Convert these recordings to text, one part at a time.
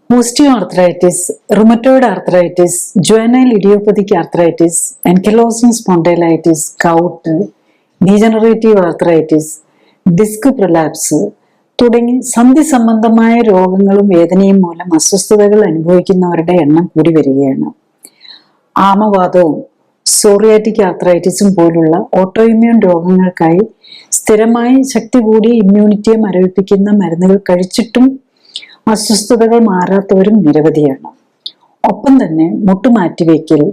Osteoarthritis, rheumatoid arthritis, juvenile idiopathic arthritis, ankylosing spondylitis, gout, degenerative arthritis, disc prolapse തുടങ്ങി സന്ധി സംബന്ധമായ രോഗങ്ങളും വേദനയും മൂലം അസ്വസ്ഥതകൾ അനുഭവിക്കുന്നവരുടെ എണ്ണം കൂടി വരികയാണ്. ആമവാദവും സോറിയാറ്റിക് ആർത്രൈറ്റിസും പോലുള്ള ഓട്ടോഇമ്മ്യൂൺ രോഗങ്ങൾക്കായി സ്ഥിരമായി ശക്തി കൂടിയ ഇമ്മ്യൂണിറ്റിയെ മരവിപ്പിക്കുന്ന മരുന്നുകൾ കഴിച്ചിട്ടും അസ്വസ്ഥതകൾ മാറാത്തവരും നിരവധിയാണ്. ഒപ്പം തന്നെ മുട്ട് മാറ്റിവെക്കൽ,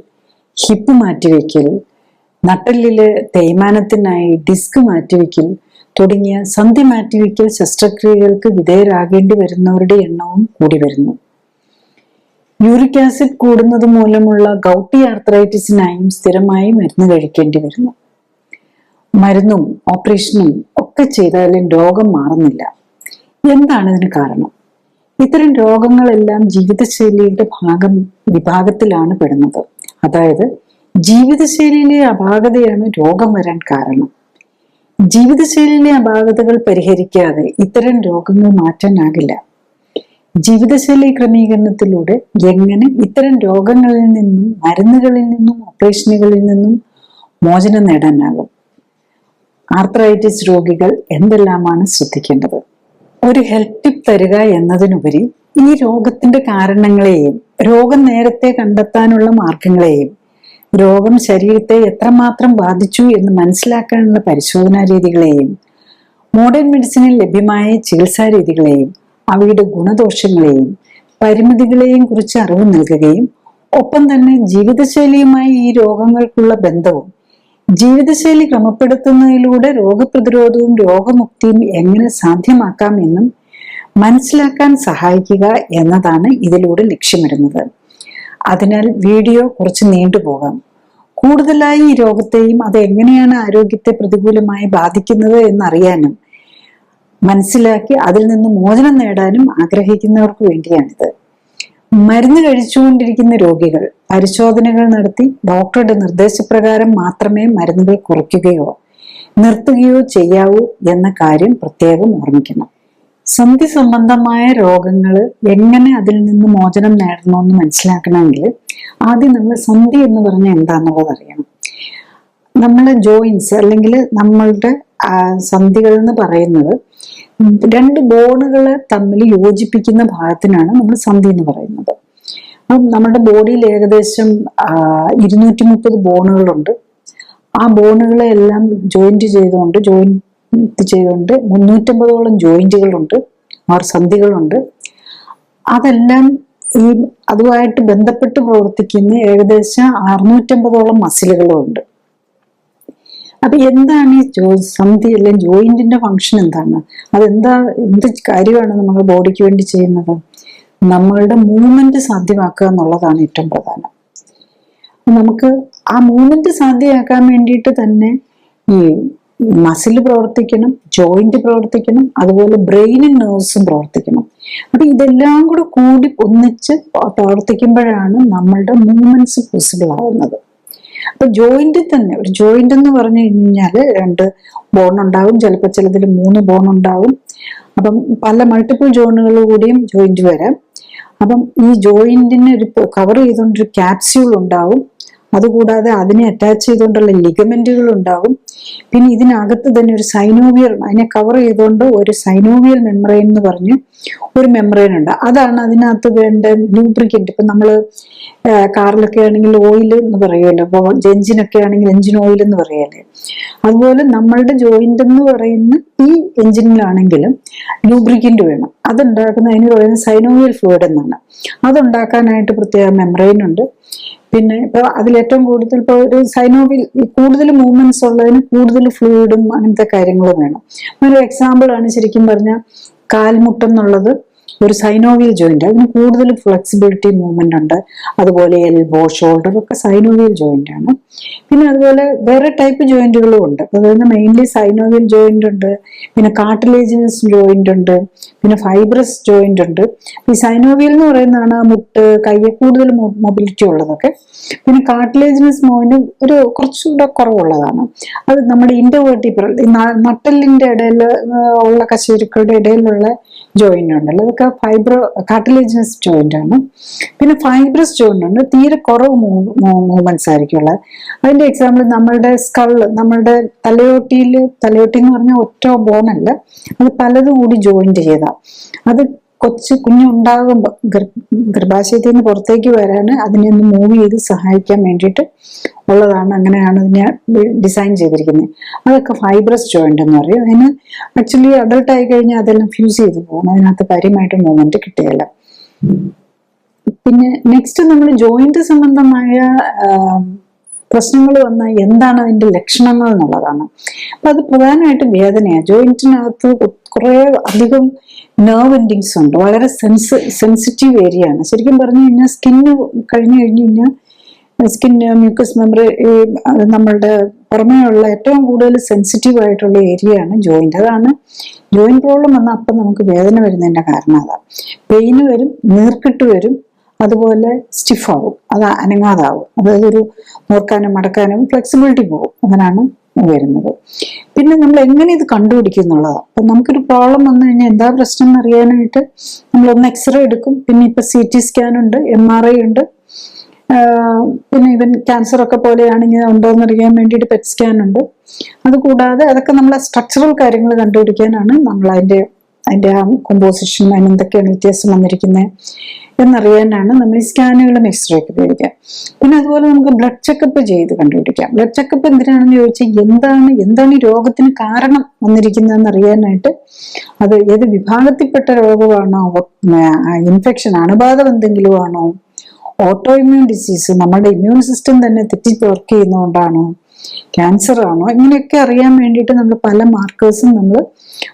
ഹിപ്പ് മാറ്റിവെക്കൽ, നട്ടെല്ലില് തേയ്മാനത്തിനായി ഡിസ്ക് മാറ്റിവെക്കൽ തുടങ്ങിയ സന്ധി മാറ്റിവെക്കൽ ശസ്ത്രക്രിയകൾക്ക് വിധേയരാകേണ്ടി വരുന്നവരുടെ എണ്ണവും കൂടി വരുന്നു. യൂറിക് ആസിഡ് കൂടുന്നത് മൂലമുള്ള ഗൗട്ടി ആർത്രൈറ്റിസിനായും സ്ഥിരമായി മരുന്ന് കഴിക്കേണ്ടി വരുന്നു. മരുന്നും ഓപ്പറേഷനും ഒക്കെ ചെയ്താലും രോഗം മാറുന്നില്ല. എന്താണ് ഇതിന് കാരണം? ഇത്തരം രോഗങ്ങളെല്ലാം ജീവിതശൈലിയുടെ വിഭാഗത്തിലാണ് പെടുന്നത്. അതായത് ജീവിതശൈലിയിലെ അപാകതയാണ് രോഗം വരാൻ കാരണം. ജീവിതശൈലിയിലെ അപാകതകൾ പരിഹരിക്കാതെ ഇത്തരം രോഗങ്ങൾ മാറ്റാനാകില്ല. ജീവിതശൈലി ക്രമീകരണത്തിലൂടെ എങ്ങനെ ഇത്തരം രോഗങ്ങളിൽ നിന്നും, മരുന്നുകളിൽ നിന്നും, ഓപ്പറേഷനുകളിൽ നിന്നും മോചനം നേടാനാകും? ആർത്രൈറ്റിസ് രോഗികൾ എന്തെല്ലാമാണ് ശ്രദ്ധിക്കേണ്ടത്? ഒരു ഹെൽത്ത് ടിപ്പ് തരിക എന്നതിനുപരി ഈ രോഗത്തിന്റെ കാരണങ്ങളെയും രോഗം നേരത്തെ കണ്ടെത്താനുള്ള മാർഗങ്ങളെയും രോഗം ശരീരത്തെ എത്രമാത്രം ബാധിച്ചു എന്ന് മനസ്സിലാക്കാനുള്ള പരിശോധനാ രീതികളെയും മോഡേൺ മെഡിസിനിൽ ലഭ്യമായ ചികിത്സാ രീതികളെയും അവയുടെ ഗുണദോഷങ്ങളെയും പരിമിതികളെയും കുറിച്ച് അറിവ് നൽകുകയും ഒപ്പം തന്നെ ജീവിതശൈലിയുമായി ഈ രോഗങ്ങൾക്കുള്ള ബന്ധവും ജീവിതശൈലി ക്രമപ്പെടുത്തുന്നതിലൂടെ രോഗപ്രതിരോധവും രോഗമുക്തിയും എങ്ങനെ സാധ്യമാക്കാം എന്നും മനസ്സിലാക്കാൻ സഹായിക്കുക എന്നതാണ് ഇതിലൂടെ ലക്ഷ്യമിടുന്നത്. അതിനാൽ വീഡിയോ കുറച്ച് നീണ്ടുപോകാം. കൂടുതലായി ഈ രോഗത്തെയും അത് എങ്ങനെയാണ് ആരോഗ്യത്തെ പ്രതികൂലമായി ബാധിക്കുന്നത് എന്നറിയാനും മനസ്സിലാക്കി അതിൽ നിന്ന് മോചനം നേടാനും ആഗ്രഹിക്കുന്നവർക്ക് വേണ്ടിയാണിത്. മരുന്ന് കഴിച്ചുകൊണ്ടിരിക്കുന്ന രോഗികൾ പരിശോധനകൾ നടത്തി ഡോക്ടറുടെ നിർദ്ദേശപ്രകാരം മാത്രമേ മരുന്നുകൾ കുറയ്ക്കുകയോ നിർത്തുകയോ ചെയ്യാവൂ എന്ന കാര്യം പ്രത്യേകം ഓർമ്മിക്കണം. സന്ധി സംബന്ധമായ രോഗങ്ങൾ എങ്ങനെ അതിൽ നിന്ന് മോചനം നേടണമെന്ന് മനസ്സിലാക്കണമെങ്കിൽ ആദ്യം നമ്മൾ സന്ധി എന്ന് പറഞ്ഞാൽ എന്താണെന്നുള്ളത് അറിയണം. നമ്മളെ ജോയിൻസ് അല്ലെങ്കിൽ നമ്മളുടെ സന്ധികൾ എന്ന് പറയുന്നത് രണ്ട് ബോണുകളെ തമ്മിൽ യോജിപ്പിക്കുന്ന ഭാഗത്തിനാണ് നമ്മൾ സന്ധി എന്ന് പറയുന്നത്. അപ്പം നമ്മുടെ ബോഡിയിൽ ഏകദേശം 230 ബോണുകളുണ്ട്. ആ ബോണുകളെ എല്ലാം ജോയിന്റ് ചെയ്തുകൊണ്ട് 350ഓളം ജോയിന്റുകളുണ്ട്, സന്ധികളുണ്ട്. അതെല്ലാം ഈ അതുമായിട്ട് ബന്ധപ്പെട്ട് പ്രവർത്തിക്കുന്ന ഏകദേശം 650ഓളം മസിലുകളും ഉണ്ട്. അപ്പൊ എന്താണ് ഈ സന്ധി അല്ലെങ്കിൽ ജോയിന്റിന്റെ ഫങ്ഷൻ എന്താണ്? എന്ത് കാര്യമാണ് നമ്മൾ ബോഡിക്ക് വേണ്ടി ചെയ്യുന്നത്? നമ്മളുടെ മൂവ്മെന്റ് സാധ്യമാക്കുക എന്നുള്ളതാണ് ഏറ്റവും പ്രധാനം. നമുക്ക് ആ മൂവ്മെന്റ് സാധ്യമാക്കാൻ വേണ്ടിയിട്ട് തന്നെ ഈ മസിൽ പ്രവർത്തിക്കണം, ജോയിന്റ് പ്രവർത്തിക്കണം, അതുപോലെ ബ്രെയിനും നെർവ്സും പ്രവർത്തിക്കണം. അപ്പൊ ഇതെല്ലാം കൂടി ഒന്നിച്ച് പ്രവർത്തിക്കുമ്പോഴാണ് നമ്മളുടെ മൂവ്മെന്റ്സ് പോസിബിൾ ആവുന്നത്. അപ്പൊ ജോയിന്റിൽ തന്നെ ഒരു ജോയിന്റ് എന്ന് പറഞ്ഞു കഴിഞ്ഞാല് 2 ബോൺ ഉണ്ടാവും, ചിലപ്പോൾ ചിലതിൽ 3 ബോൺ ഉണ്ടാവും. അപ്പം പല മൾട്ടിപ്പിൾ ജോണുകൾ കൂടിയും ജോയിന്റ് വരാം. അപ്പം ഈ ജോയിന്റിനെ ഒരു കവർ ചെയ്തുകൊണ്ടൊരു ക്യാപ്സ്യൂൾ ഉണ്ടാവും. അതുകൂടാതെ അതിനെ അറ്റാച്ച് ചെയ്തുകൊണ്ടുള്ള ലിഗമെന്റുകൾ ഉണ്ടാവും. പിന്നെ ഇതിനകത്ത് തന്നെ ഒരു സൈനോവിയൽ, അതിനെ കവർ ചെയ്തുകൊണ്ട് ഒരു സൈനോവിയൽ മെമ്പറൈൻ എന്ന് പറഞ്ഞ് ഒരു മെമ്പറൈൻ ഉണ്ട്. അതാണ് അതിനകത്ത് വേണ്ട ലൂബ്രിക്കന്റ്. ഇപ്പൊ നമ്മള് കാറിലൊക്കെ ആണെങ്കിൽ ഓയിൽ എന്ന് പറയുമല്ലോ, അപ്പൊ എഞ്ചിനൊക്കെ ആണെങ്കിൽ എഞ്ചിൻ ഓയിൽ എന്ന് പറയല്ലേ. അതുപോലെ നമ്മളുടെ ജോയിന്റ് എന്ന് പറയുന്ന ഈ എഞ്ചിനിലാണെങ്കിലും ലൂബ്രിക്കന്റ് വേണം. അതുണ്ടാക്കുന്ന അതിന് പറയുന്നത് സൈനോവിയൽ ഫ്ലൂയിഡ് എന്നാണ്. അതുണ്ടാക്കാനായിട്ട് പ്രത്യേക മെമ്പറൈൻ ഉണ്ട്. പിന്നെ ഇപ്പൊ അതിലേറ്റവും കൂടുതൽ ഇപ്പൊ ഒരു സൈനോവിയൽ കൂടുതൽ മൂവ്മെന്റ്സ് ഉള്ളതിന് കൂടുതൽ ഫ്ലൂയിഡും അങ്ങനത്തെ കാര്യങ്ങളും വേണം. ഒരു എക്സാമ്പിൾ ആണ് ശരിക്കും പറഞ്ഞാൽ കാൽമുട്ടം എന്നുള്ളത് ഒരു സൈനോവിയൽ ജോയിന്റ്, അതിന് കൂടുതൽ ഫ്ലെക്സിബിലിറ്റി മൂവ്മെന്റ് ഉണ്ട്. അതുപോലെ എൽബോ, ഷോൾഡർ ഒക്കെ സൈനോവിയൽ ജോയിന്റ് ആണ്. പിന്നെ അതുപോലെ വേറെ ടൈപ്പ് ജോയിന്റുകളും ഉണ്ട്. അതായത് മെയിൻലി സൈനോവിയൽ ജോയിന്റ് ഉണ്ട്, പിന്നെ കാർട്ടിലേജിനസ് ജോയിന്റ് ഉണ്ട്, പിന്നെ ഫൈബ്രസ് ജോയിന്റ് ഉണ്ട്. ഈ സൈനോവിയൽ എന്ന് പറയുന്നതാണ് മുട്ട്, കയ്യെ കൂടുതൽ മൊബിലിറ്റി ഉള്ളതൊക്കെ. പിന്നെ കാർട്ടിലേജിനസ് ജോയിന്റ് ഒരു കുറച്ചുകൂടെ കുറവുള്ളതാണ്. അത് നമ്മുടെ ഇന്റർവെർട്ടിബ്രൽ, നട്ടെല്ലിന്റെ ഇടയിൽ ഉള്ള കശേരുക്കളുടെ ഇടയിലുള്ള ജോയിന്റ് ഉണ്ടല്ലോ, അതൊക്കെ കാർട്ടിലേജിനസ് ജോയിന്റ് ആണ്. പിന്നെ ഫൈബ്രസ് ജോയിന്റ് ഉണ്ട്, തീരെ കുറവ് മൂവ്മെന്റ്സ് ആയിരിക്കുള്ളത്. അതിന്റെ എക്സാമ്പിൾ നമ്മളുടെ സ്കള്, നമ്മളുടെ തലയോട്ടി എന്ന് പറഞ്ഞാൽ ഒറ്റ ബോൺ അല്ല, അത് പലതും കൂടി ജോയിന്റ് ചെയ്താ അത് കുഞ്ഞുണ്ടാകുമ്പോൾ ഗർഭാശയത്തിൽ നിന്ന് പുറത്തേക്ക് വരാൻ അതിനെ ഒന്ന് മൂവ് ചെയ്ത് സഹായിക്കാൻ വേണ്ടിയിട്ട് ഉള്ളതാണ്. അങ്ങനെയാണ് ഇതിനെ ഡിസൈൻ ചെയ്തിരിക്കുന്നത്. അതൊക്കെ ഫൈബ്രസ് ജോയിന്റ് എന്ന് പറയും. അതിന് ആക്ച്വലി അഡൾട്ട് ആയി കഴിഞ്ഞാൽ അതെല്ലാം ഫ്യൂസ് ചെയ്ത് പോകും, അതിനകത്ത് കാര്യമായിട്ട് മൂവ്മെന്റ് കിട്ടുകയില്ല. പിന്നെ നെക്സ്റ്റ് നമ്മൾ ജോയിന്റ് സംബന്ധമായ പ്രശ്നങ്ങൾ വന്നാൽ എന്താണ് അതിന്റെ ലക്ഷണങ്ങൾ എന്നുള്ളതാണ്. അപ്പൊ അത് പ്രധാനമായിട്ടും വേദനയാണ്. ജോയിന്റിനകത്ത് കുറെ അധികം നെർവ് എൻഡിങ്സ് ഉണ്ട്, വളരെ സെൻസിറ്റീവ് ഏരിയ ആണ്. ശരിക്കും പറഞ്ഞു കഴിഞ്ഞാൽ സ്കിന്ന് കഴിഞ്ഞു കഴിഞ്ഞാൽ സ്കിന്ന്, മ്യൂക്കസ് മെമ്പറി, നമ്മളുടെ പുറമേയുള്ള ഏറ്റവും കൂടുതൽ സെൻസിറ്റീവ് ആയിട്ടുള്ള ഏരിയ ആണ് ജോയിന്റ്. അതാണ് ജോയിന്റ് പ്രോബ്ലം വന്നാൽ അപ്പം നമുക്ക് വേദന വരുന്നതിന്റെ കാരണം അതാണ്. പെയിന് വരും, നീർക്കെട്ട് വരും, അതുപോലെ സ്റ്റിഫാവും, അത് അനങ്ങാതാവും, അതായത് ഒരു നോർക്കാനും മടക്കാനും ഫ്ലെക്സിബിലിറ്റി പോകും, അങ്ങനെയാണ് വരുന്നത്. പിന്നെ നമ്മൾ എങ്ങനെ ഇത് കണ്ടുപിടിക്കും എന്നുള്ളതാണ്. അപ്പൊ നമുക്കൊരു പ്രോബ്ലം വന്നു കഴിഞ്ഞാൽ എന്താ പ്രശ്നം എന്ന് അറിയാനായിട്ട് നമ്മളൊന്ന് എക്സ്റേ എടുക്കും. പിന്നെ ഇപ്പൊ CT സ്കാൻ ഉണ്ട്, MRI ഉണ്ട്, പിന്നെ ഇവൻ ക്യാൻസർ ഒക്കെ പോലെയാണെങ്കിൽ ഉണ്ടോ എന്ന് അറിയാൻ വേണ്ടിയിട്ട് PET സ്കാൻ ഉണ്ട്. അതുകൂടാതെ അതൊക്കെ നമ്മളെ സ്ട്രക്ചറൽ കാര്യങ്ങൾ കണ്ടുപിടിക്കാനാണ് നമ്മൾ അതിന്റെ ആ കോമ്പോസിഷൻ, അതിന് എന്തൊക്കെയാണ് വ്യത്യാസം വന്നിരിക്കുന്നത് എന്നറിയാനാണ് നമ്മൾ ഈ സ്കാനുകളും എക്സ്റേ ഒക്കെ ഉപയോഗിക്കുക. പിന്നെ അതുപോലെ നമുക്ക് ബ്ലഡ് ചെക്കപ്പ് ചെയ്ത് കണ്ടുപിടിക്കാം. ബ്ലഡ് ചെക്കപ്പ് എന്തിനാണെന്ന് ചോദിച്ചാൽ എന്താണ് ഈ രോഗത്തിന് കാരണം വന്നിരിക്കുന്നതെന്ന് അറിയാനായിട്ട്, അത് ഏത് വിഭാഗത്തിൽപ്പെട്ട രോഗമാണോ, ഇൻഫെക്ഷൻ, അണുബാധ എന്തെങ്കിലും ആണോ, ഓട്ടോ ഇമ്മ്യൂൺ ഡിസീസ്, നമ്മുടെ ഇമ്മ്യൂൺ സിസ്റ്റം തന്നെ തെറ്റി വർക്ക് ചെയ്യുന്നതുകൊണ്ടാണോ, ക്യാൻസർ ആണോ, ഇങ്ങനെയൊക്കെ അറിയാൻ വേണ്ടിയിട്ട് നമ്മൾ പല മാർക്കേഴ്സും നമ്മൾ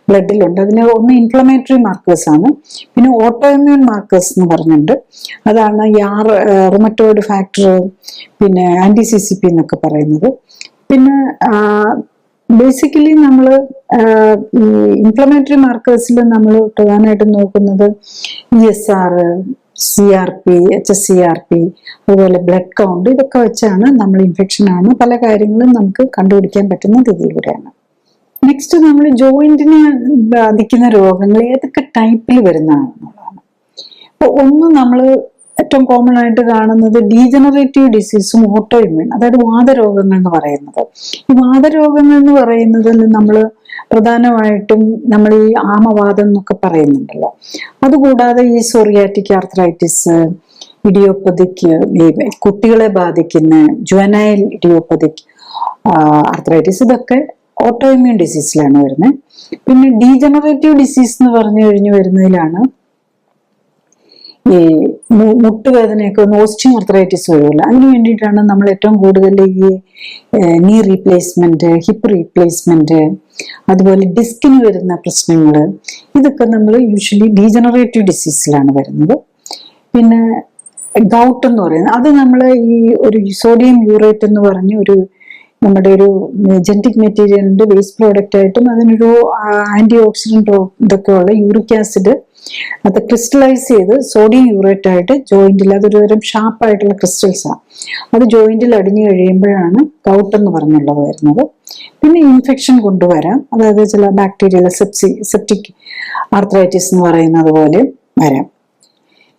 ബ്ലഡിലുണ്ട്. അതിന് ഒന്ന് ഇൻഫ്ലമേറ്ററി മാർക്കേഴ്സ് ആണ്, പിന്നെ ഓട്ടോ ഇമ്മ്യൂൺ മാർക്കേഴ്സ് എന്ന് പറഞ്ഞിട്ടുണ്ട്. അതാണ് ഈ റുമറ്റോയിഡ് ഫാക്ടർ, പിന്നെ ANT-CCP എന്നൊക്കെ പറയുന്നത്. പിന്നെ ബേസിക്കലി നമ്മൾ ഈ ഇൻഫ്ലമേറ്ററി മാർക്കേഴ്സിൽ നമ്മൾ പ്രധാനമായിട്ടും നോക്കുന്നത് ESR, CRP, HSCRP, അതുപോലെ ബ്ലഡ് കൗണ്ട്, ഇതൊക്കെ വെച്ചാണ് നമ്മൾ ഇൻഫെക്ഷൻ ആണ് പല കാര്യങ്ങളും നമുക്ക് കണ്ടുപിടിക്കാൻ പറ്റുന്നത് ഇതിലൂടെയാണ്. നെക്സ്റ്റ് നമ്മൾ ജോയിന്റിനെ ബാധിക്കുന്ന രോഗങ്ങൾ ഏതൊക്കെ ടൈപ്പിൽ വരുന്നതാണെന്നുള്ളതാണ്. അപ്പൊ ഒന്ന് നമ്മൾ ഏറ്റവും കോമൺ ആയിട്ട് കാണുന്നത് ഡീജനറേറ്റീവ് ഡിസീസും ഓട്ടോ ഇമ്മ്യൂൺ, അതായത് വാതരോഗങ്ങൾ എന്ന് പറയുന്നത്. ഈ വാതരോഗങ്ങൾ എന്ന് പറയുന്നതിൽ നമ്മൾ പ്രധാനമായിട്ടും നമ്മൾ ഈ ആമവാദം എന്നൊക്കെ പറയുന്നുണ്ടല്ലോ, അതുകൂടാതെ ഈ സോറിയാറ്റിക് ആർത്രൈറ്റിസ്, ഇഡിയോപ്പതിക്, കുട്ടികളെ ബാധിക്കുന്ന ജുവനൈൽ ഇഡിയോപ്പതിക് ആർത്രൈറ്റിസ്, ഇതൊക്കെ ഓട്ടോ ഇമ്മ്യൂൺ ഡിസീസിലാണ് വരുന്നത്. പിന്നെ ഡീജനറേറ്റീവ് ഡിസീസ് എന്ന് പറഞ്ഞു കഴിഞ്ഞു വരുന്നതിലാണ് ഈ മുട്ടുവേദനയൊക്കെ ഓസ്റ്റിയോ ആർത്രൈറ്റിസ് വരുമല്ലോ, അതിന് വേണ്ടിയിട്ടാണ് നമ്മൾ ഏറ്റവും കൂടുതൽ ഈ നീ റീപ്ലേസ്മെന്റ്, ഹിപ്പ് റീപ്ലേസ്മെന്റ്, അതുപോലെ ഡിസ്കിന് വരുന്ന പ്രശ്നങ്ങൾ, ഇതൊക്കെ നമ്മൾ യൂഷ്വലി ഡീജനറേറ്റീവ് ഡിസീസിലാണ് വരുന്നത്. പിന്നെ ഗൗട്ട് എന്ന് പറയുന്നത്, അത് നമ്മൾ ഈ ഒരു സോഡിയം യൂറേറ്റ് എന്ന് പറഞ്ഞ് ഒരു നമ്മുടെ ഒരു ജെനറ്റിക് മെറ്റീരിയലിന്റെ വേസ്റ്റ് പ്രോഡക്റ്റ് ആയിട്ടും അതിനൊരു ആന്റി ഓക്സിഡന്റ് ഇതൊക്കെ ഉള്ള യൂറിക് ആസിഡ് അത് ക്രിസ്റ്റലൈസ് ചെയ്ത് സോഡിയം യൂറേറ്റ് ആയിട്ട് ജോയിന്റിൽ, അതൊരു തരം ഷാർപ്പായിട്ടുള്ള ക്രിസ്റ്റൽസാണ്, അത് ജോയിന്റിൽ അടിഞ്ഞു കഴിയുമ്പോഴാണ് ഗൗട്ട് എന്ന് പറഞ്ഞുള്ളത് വരുന്നത്. പിന്നെ ഇൻഫെക്ഷൻ കൊണ്ടുവരാം, അതായത് ചില ബാക്ടീരിയൽ സെപ്റ്റിക് ആർത്രൈറ്റിസ് എന്ന് പറയുന്നത് പോലെ വരാം.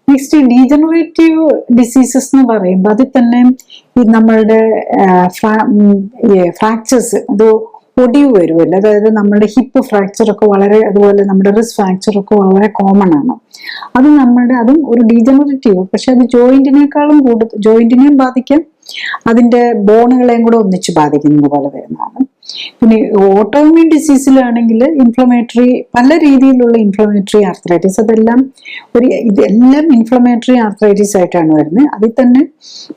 നെക്സ്റ്റ് ഡീജനറേറ്റീവ് ഡിസീസസ് എന്ന് പറയുമ്പോൾ അതിൽ തന്നെ ഈ നമ്മളുടെ ഫ്രാക്ചേഴ്സ്, അത് ഒടിവ് വരുമല്ലോ, അതായത് നമ്മുടെ ഹിപ്പ് ഫ്രാക്ചർ ഒക്കെ വളരെ, അതുപോലെ നമ്മുടെ റിസ്റ്റ് ഫ്രാക്ചർ ഒക്കെ വളരെ കോമൺ ആണ്. അതും ഒരു ഡീജനറേറ്റീവ്, പക്ഷെ അത് ജോയിന്റിനേക്കാളും കൂടുതൽ ജോയിന്റിനെയും ബാധിക്കാം, അതിന്റെ ബോണുകളെയും കൂടെ ഒന്നിച്ച് ബാധിക്കുന്നത് പോലെ വരുന്നതാണ്. പിന്നെ ഓട്ടോ ഇമ്മ്യൂൺ ഡിസീസിലാണെങ്കിൽ ഇൻഫ്ലമേറ്ററി, പല രീതിയിലുള്ള ഇൻഫ്ലമേറ്ററി ആർത്രൈറ്റിസ്, ഇതെല്ലാം ഇൻഫ്ലമേറ്ററി ആർത്രൈറ്റിസ് ആയിട്ടാണ് വരുന്നത്. അതിൽ തന്നെ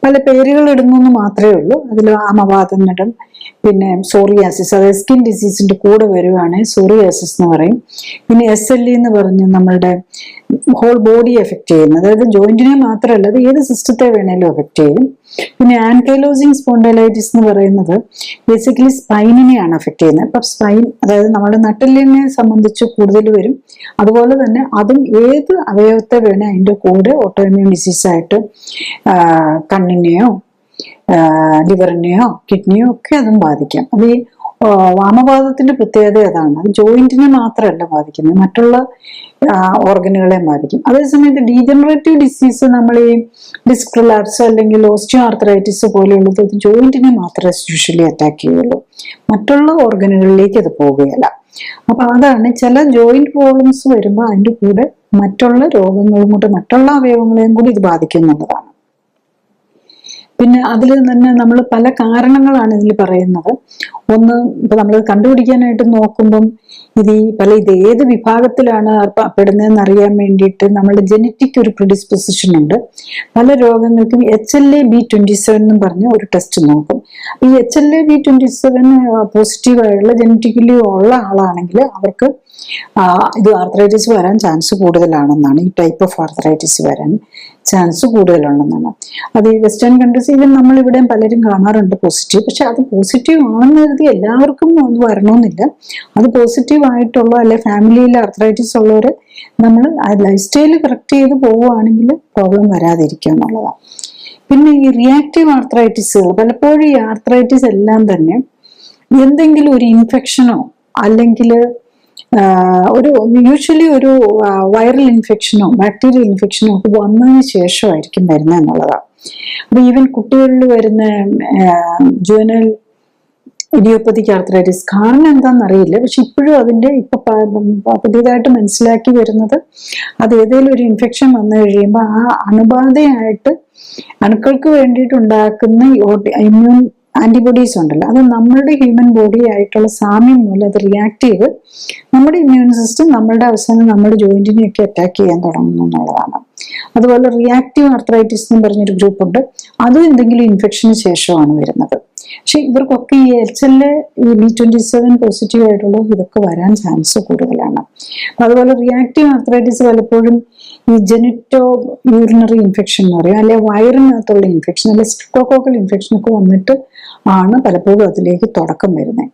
പല പേരുകൾ ഇടുന്നു മാത്രമേ ഉള്ളൂ. അതിൽ ആമവാദം ഇടും, പിന്നെ സോറിയാസിസ്, അതായത് സ്കിൻ ഡിസീസിന്റെ കൂടെ വരുവാണെങ്കിൽ സോറിയാസിസ് എന്ന് പറയും. പിന്നെ SLE എന്ന് പറഞ്ഞ് നമ്മളുടെ ഹോൾ ബോഡി എഫക്ട് ചെയ്യുന്നത്, അതായത് ജോയിന്റിനെ മാത്രമല്ല അത് ഏത് സിസ്റ്റത്തെ വേണേലും എഫക്ട് ചെയ്യും. പിന്നെ ആൻകൈലോസിങ് സ്പോണ്ടൈലൈറ്റിസ് എന്ന് പറയുന്നത് ബേസിക്കലി സ്പൈനിനെയാണ് എഫക്ട് ചെയ്യുന്നത്. അപ്പൊ സ്പൈൻ, അതായത് നമ്മുടെ നട്ടെല്ലിനെ സംബന്ധിച്ച് കൂടുതൽ വരും. അതുപോലെ തന്നെ അതും ഏത് അവയവത്തെ വേണേ അതിന്റെ കൂടെ ഓട്ടോഇമ്മ്യൂൺ ഡിസീസായിട്ട് കണ്ണിനെയോ ലിവറിനെയോ കിഡ്നിയോ ഒക്കെ അതും ബാധിക്കാം. അത് ഈ വാമവാദത്തിന്റെ പ്രത്യേകത അതാണ്, അത് ജോയിന്റിനെ മാത്രമല്ല ബാധിക്കുന്നത്, മറ്റുള്ള ഓർഗനുകളെ ബാധിക്കും. അതേസമയത്ത് ഡീജനറേറ്റീവ് ഡിസീസ് നമ്മൾ ഈ ഡിസ്ക് പ്രിലാപ്സ് അല്ലെങ്കിൽ ഓസ്റ്റിയോ ആർത്രൈറ്റിസ് പോലെയുള്ളത് ജോയിന്റിനെ മാത്രമേ യൂഷ്വലി അറ്റാക്ക് ചെയ്യുള്ളൂ, മറ്റുള്ള ഓർഗനുകളിലേക്ക് അത് പോകുകയില്ല. അപ്പൊ അതാണ് ചില ജോയിന്റ് പ്രോബ്ലംസ് വരുമ്പോൾ അതിൻ്റെ കൂടെ മറ്റുള്ള രോഗങ്ങളും കൂടെ മറ്റുള്ള അവയവങ്ങളെയും കൂടി ഇത് ബാധിക്കുന്നുള്ളതാണ്. പിന്നെ അതിൽ തന്നെ നമ്മൾ പല കാരണങ്ങളാണ് ഇതിൽ പറയുന്നത്. ഒന്ന്, ഇപ്പൊ നമ്മൾ കണ്ടുപിടിക്കാനായിട്ട് നോക്കുമ്പം ഇത് ഏത് വിഭാഗത്തിലാണ് പെടുന്നതെന്ന് അറിയാൻ വേണ്ടിയിട്ട് നമ്മളുടെ ജനറ്റിക് ഒരു പ്രിഡിസ്പൊസിഷൻ ഉണ്ട്. പല രോഗങ്ങൾക്കും HLA-B27 എന്നും പറഞ്ഞ് ഒരു ടെസ്റ്റ് നോക്കും. ഈ HLA-B27 പോസിറ്റീവ് ആയിട്ടുള്ള ജനറ്റിക്കലി ഉള്ള ആളാണെങ്കിൽ അവർക്ക് ഇത് ആർത്രൈറ്റിസ് വരാൻ ചാൻസ് കൂടുതലാണെന്നാണ്, ഈ ടൈപ്പ് ഓഫ് ആർത്രൈറ്റിസ് വരാൻ ചാൻസ് കൂടുതലുണ്ടെന്നാണ്. അത് ഈ വെസ്റ്റേൺ കൺട്രീസ് ഈവൻ നമ്മളിവിടെ പലരും കാണാറുണ്ട് പോസിറ്റീവ്. പക്ഷെ അത് പോസിറ്റീവ് ആണെന്ന് കരുതി എല്ലാവർക്കും അത് വരണമെന്നില്ല. അത് പോസിറ്റീവ് ആയിട്ടുള്ള അല്ലെ ഫാമിലിയിൽ ആർത്രൈറ്റിസ് ഉള്ളവർ നമ്മൾ ലൈഫ് സ്റ്റൈൽ കറക്റ്റ് ചെയ്ത് പോവുകയാണെങ്കിൽ പ്രോബ്ലം വരാതിരിക്കുക എന്നുള്ളതാണ്. പിന്നെ ഈ റിയാക്റ്റീവ് ആർത്രൈറ്റിസുകൾ, പലപ്പോഴും ഈ ആർത്രൈറ്റിസ് എല്ലാം തന്നെ എന്തെങ്കിലും ഒരു ഇൻഫെക്ഷനോ അല്ലെങ്കിൽ ഒരു യൂഷ്വലി ഒരു വൈറൽ ഇൻഫെക്ഷനോ ബാക്ടീരിയൽ ഇൻഫെക്ഷനോ ഒക്കെ വന്നതിന് ശേഷമായിരിക്കും വരുന്നത് എന്നുള്ളതാണ്. അപ്പൊ ഈവൻ കുട്ടികളിൽ വരുന്ന ജുവനൽ ഇഡിയോപ്പതിക് ആർത്രൈറ്റിസ് കാരണം എന്താണെന്നറിയില്ല, പക്ഷെ ഇപ്പോഴും അതിന്റെ പുതിയതായിട്ട് മനസ്സിലാക്കി വരുന്നത് അത് ഏതെങ്കിലും ഒരു ഇൻഫെക്ഷൻ വന്നു കഴിയുമ്പോൾ ആ അണുബാധയായിട്ട് അണുക്കൾക്ക് വേണ്ടിയിട്ട് ഉണ്ടാക്കുന്ന ഇമ്മ്യൂൺ ആന്റിബോഡീസ് ഉണ്ടല്ലോ, അത് നമ്മളുടെ ഹ്യൂമൻ ബോഡി ആയിട്ടുള്ള സാമ്യം മൂലം അത് റിയാക്ട് ചെയ്ത് നമ്മുടെ ഇമ്മ്യൂൺ സിസ്റ്റം നമ്മളുടെ അവസാനം നമ്മുടെ ജോയിന്റിനെയൊക്കെ അറ്റാക്ക് ചെയ്യാൻ തുടങ്ങുന്നു എന്നുള്ളതാണ്. അതുപോലെ റിയാക്റ്റീവ് ആർത്രൈറ്റിസ് എന്ന് പറഞ്ഞൊരു ഗ്രൂപ്പ് ഉണ്ട്, അതും എന്തെങ്കിലും ഇൻഫെക്ഷന് ശേഷമാണ് വരുന്നത്. പക്ഷെ ഇവർക്കൊക്കെ ഈ HLA-B27 പോസിറ്റീവ് ആയിട്ടുള്ള ഇതൊക്കെ വരാൻ ചാൻസ് കൂടുതലാണ്. അതുപോലെ റിയാക്റ്റീവ് ആർത്രൈറ്റിസ് പലപ്പോഴും ഈ ജെനിറ്റോ യൂറിനറി ഇൻഫെക്ഷൻ എന്ന് പറയും, അല്ലെ വയറിനകത്തുള്ള ഇൻഫെക്ഷൻ, അല്ലെ സ്ട്രെപ്റ്റോകോക്കൽ ഇൻഫെക്ഷൻ ഒക്കെ വന്നിട്ട് ആണ് പലപ്പോഴും അതിലേക്ക് തുടക്കം വരുന്നത്.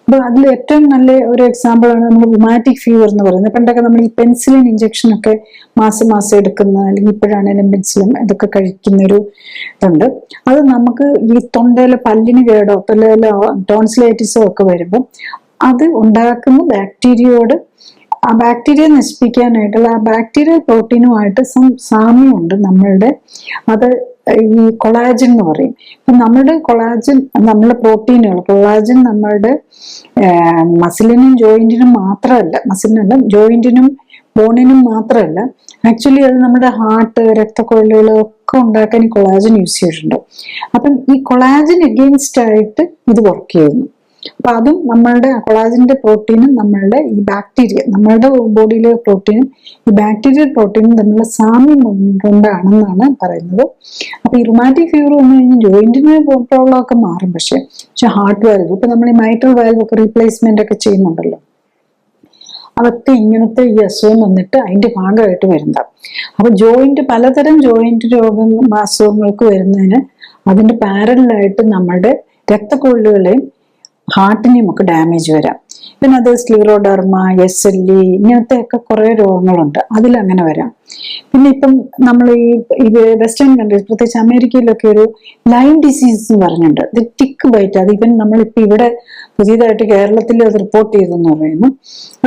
അപ്പൊ അതിൽ ഏറ്റവും നല്ല ഒരു എക്സാമ്പിൾ ആണ് നമ്മൾ റുമാറ്റിക് ഫീവർ എന്ന് പറയുന്നത്. പണ്ടൊക്കെ നമ്മൾ ഈ പെൻസിലിൻ ഇഞ്ചക്ഷൻ ഒക്കെ മാസം എടുക്കുന്ന, അല്ലെങ്കിൽ ഇപ്പോഴാണെങ്കിലും പെൻസിലിൻ ഇതൊക്കെ കഴിക്കുന്ന ഒരു ഇതുണ്ട്. അത് നമുക്ക് ഈ തൊണ്ടയിലെ പല്ലിന് കേടോ തൊണ്ടയിലെ ടോൺസിലൈറ്റിസോ ഒക്കെ വരുമ്പോൾ അത് ഉണ്ടാക്കുന്ന ബാക്ടീരിയയോട് ആ ബാക്ടീരിയ നശിപ്പിക്കാനായിട്ടുള്ള ആ ബാക്ടീരിയൽ പ്രോട്ടീനുമായിട്ട് സാമ്യമുണ്ട് നമ്മളുടെ. അത് ഈ കൊളാജൻ എന്ന് പറയും. ഇപ്പൊ നമ്മളുടെ കൊളാജൻ, നമ്മളുടെ പ്രോട്ടീനുകൾ കൊളാജൻ നമ്മളുടെ മസിലിനും ജോയിന്റിനും മാത്രമല്ല, മസിലിനല്ല ജോയിന്റിനും ബോണിനും മാത്രമല്ല, ആക്ച്വലി അത് നമ്മുടെ ഹാർട്ട്, രക്തക്കൊഴലുകൾ ഒക്കെ ഉണ്ടാക്കാൻ ഈ കൊളാജൻ യൂസ് ചെയ്തിട്ടുണ്ട്. അപ്പം ഈ കൊളാജൻ എഗെയിൻസ്റ്റ് ആയിട്ട് ഇത് വർക്ക് ചെയ്യുന്നു. അപ്പൊ അതും നമ്മളുടെ കൊളാജന്റെ പ്രോട്ടീനും നമ്മളുടെ ഈ ബാക്ടീരിയ, നമ്മളുടെ ബോഡിയിലെ പ്രോട്ടീനും ഈ ബാക്ടീരിയൽ പ്രോട്ടീനും തമ്മിലുള്ള സാമ്യം കൊണ്ടാണെന്നാണ് പറയുന്നത്. അപ്പൊ ഈ റുമാറ്റിക് ഫീവർ വന്നു കഴിഞ്ഞാൽ ജോയിന്റിന് പ്രോബ്ലം ഒക്കെ മാറും. പക്ഷെ ഹാർട്ട് വാൽവ്, ഇപ്പൊ നമ്മൾ ഈ മൈട്രൽ വാൽവ് ഒക്കെ റീപ്ലേസ്മെന്റ് ഒക്കെ ചെയ്യുന്നുണ്ടല്ലോ, അതൊക്കെ ഇങ്ങനത്തെ ഈ അസുഖം വന്നിട്ട് അതിന്റെ ഭാഗമായിട്ട് വരുന്നതാണ്. അപ്പൊ പലതരം ജോയിന്റ് അസുഖങ്ങൾക്ക് വരുന്നതിന് അതിന്റെ പാരലായിട്ട് നമ്മുടെ രക്തക്കൊഴലുകളെയും ഹാർട്ടിനെയും ഒക്കെ ഡാമേജ് വരാം. പിന്നെ അത് സ്ക്ലിറോഡെർമ, SLE ഇങ്ങനത്തെ ഒക്കെ കുറെ രോഗങ്ങളുണ്ട്, അതിലങ്ങനെ വരാം. പിന്നെ ഇപ്പം നമ്മൾ ഈ വെസ്റ്റേൺ കൺട്രീസ്, പ്രത്യേകിച്ച് അമേരിക്കയിലൊക്കെ ഒരു ലൈം ഡിസീസ് എന്ന് പറഞ്ഞിട്ടുണ്ട്. ഇത് ടിക്ക് ബൈറ്റ്. അത് ഇവൻ നമ്മളിപ്പോ ഇവിടെ പുതിയതായിട്ട് കേരളത്തിൽ അത് റിപ്പോർട്ട് ചെയ്തെന്ന് പറയുന്നു.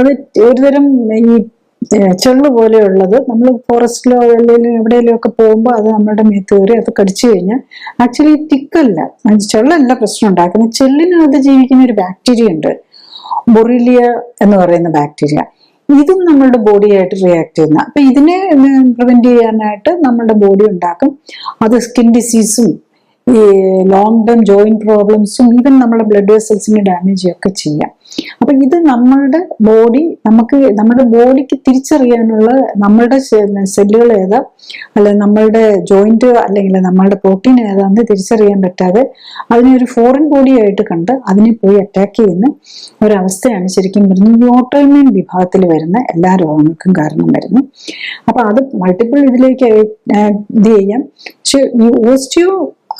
അത് ഒരുതരം ഈ ചെള്ളു പോലെയുള്ളത് നമ്മൾ ഫോറസ്റ്റിലോ അല്ലെങ്കിൽ എവിടെയെങ്കിലും ഒക്കെ പോകുമ്പോൾ അത് നമ്മുടെ മേത്ത് കയറി അത് കടിച്ചു കഴിഞ്ഞാൽ ആക്ച്വലി ടിക്കല്ല, ചെള്ളല്ല പ്രശ്നം ഉണ്ടാക്കുന്നത്. ചെള്ളിനകത്ത് ജീവിക്കുന്ന ഒരു ബാക്ടീരിയ ഉണ്ട്, ബൊറീലിയ എന്ന് പറയുന്ന ബാക്ടീരിയ. ഇതും നമ്മളുടെ ബോഡിയായിട്ട് റിയാക്ട് ചെയ്യുന്ന. അപ്പൊ ഇതിനെ പ്രിവെന്റ് ചെയ്യാനായിട്ട് നമ്മളുടെ ബോഡി ഉണ്ടാക്കും. അത് സ്കിൻ ഡിസീസും ഈ ലോങ് ടേം ജോയിന്റ് പ്രോബ്ലംസും ഈവൻ നമ്മുടെ ബ്ലഡ് വെസൽസിനെ ഡാമേജ് ഒക്കെ ചെയ്യാം. അപ്പൊ ഇത് നമ്മുടെ നമ്മുടെ ബോഡിക്ക് തിരിച്ചറിയാനുള്ള നമ്മളുടെ സെല്ലുകൾ ഏതാ, അല്ലെ നമ്മളുടെ ജോയിന്റ് അല്ലെങ്കിൽ നമ്മളുടെ പ്രോട്ടീൻ ഏതാന്ന് തിരിച്ചറിയാൻ പറ്റാതെ അതിനെ ഒരു ഫോറിൻ ബോഡി ആയിട്ട് കണ്ട് അതിനെ പോയി അറ്റാക്ക് ചെയ്യുന്ന ഒരവസ്ഥയാണ് ശരിക്കും വരുന്നത് ഈ ഓട്ടോഇമ്യൂൺ വിഭാഗത്തിൽ വരുന്ന എല്ലാ രോഗങ്ങൾക്കും കാരണം വരുന്നു. അപ്പൊ അത് മൾട്ടിപ്പിൾ ഇതിലേക്ക് ഇത് ചെയ്യാം. പക്ഷെ ഈ ഓസ്റ്റിയോ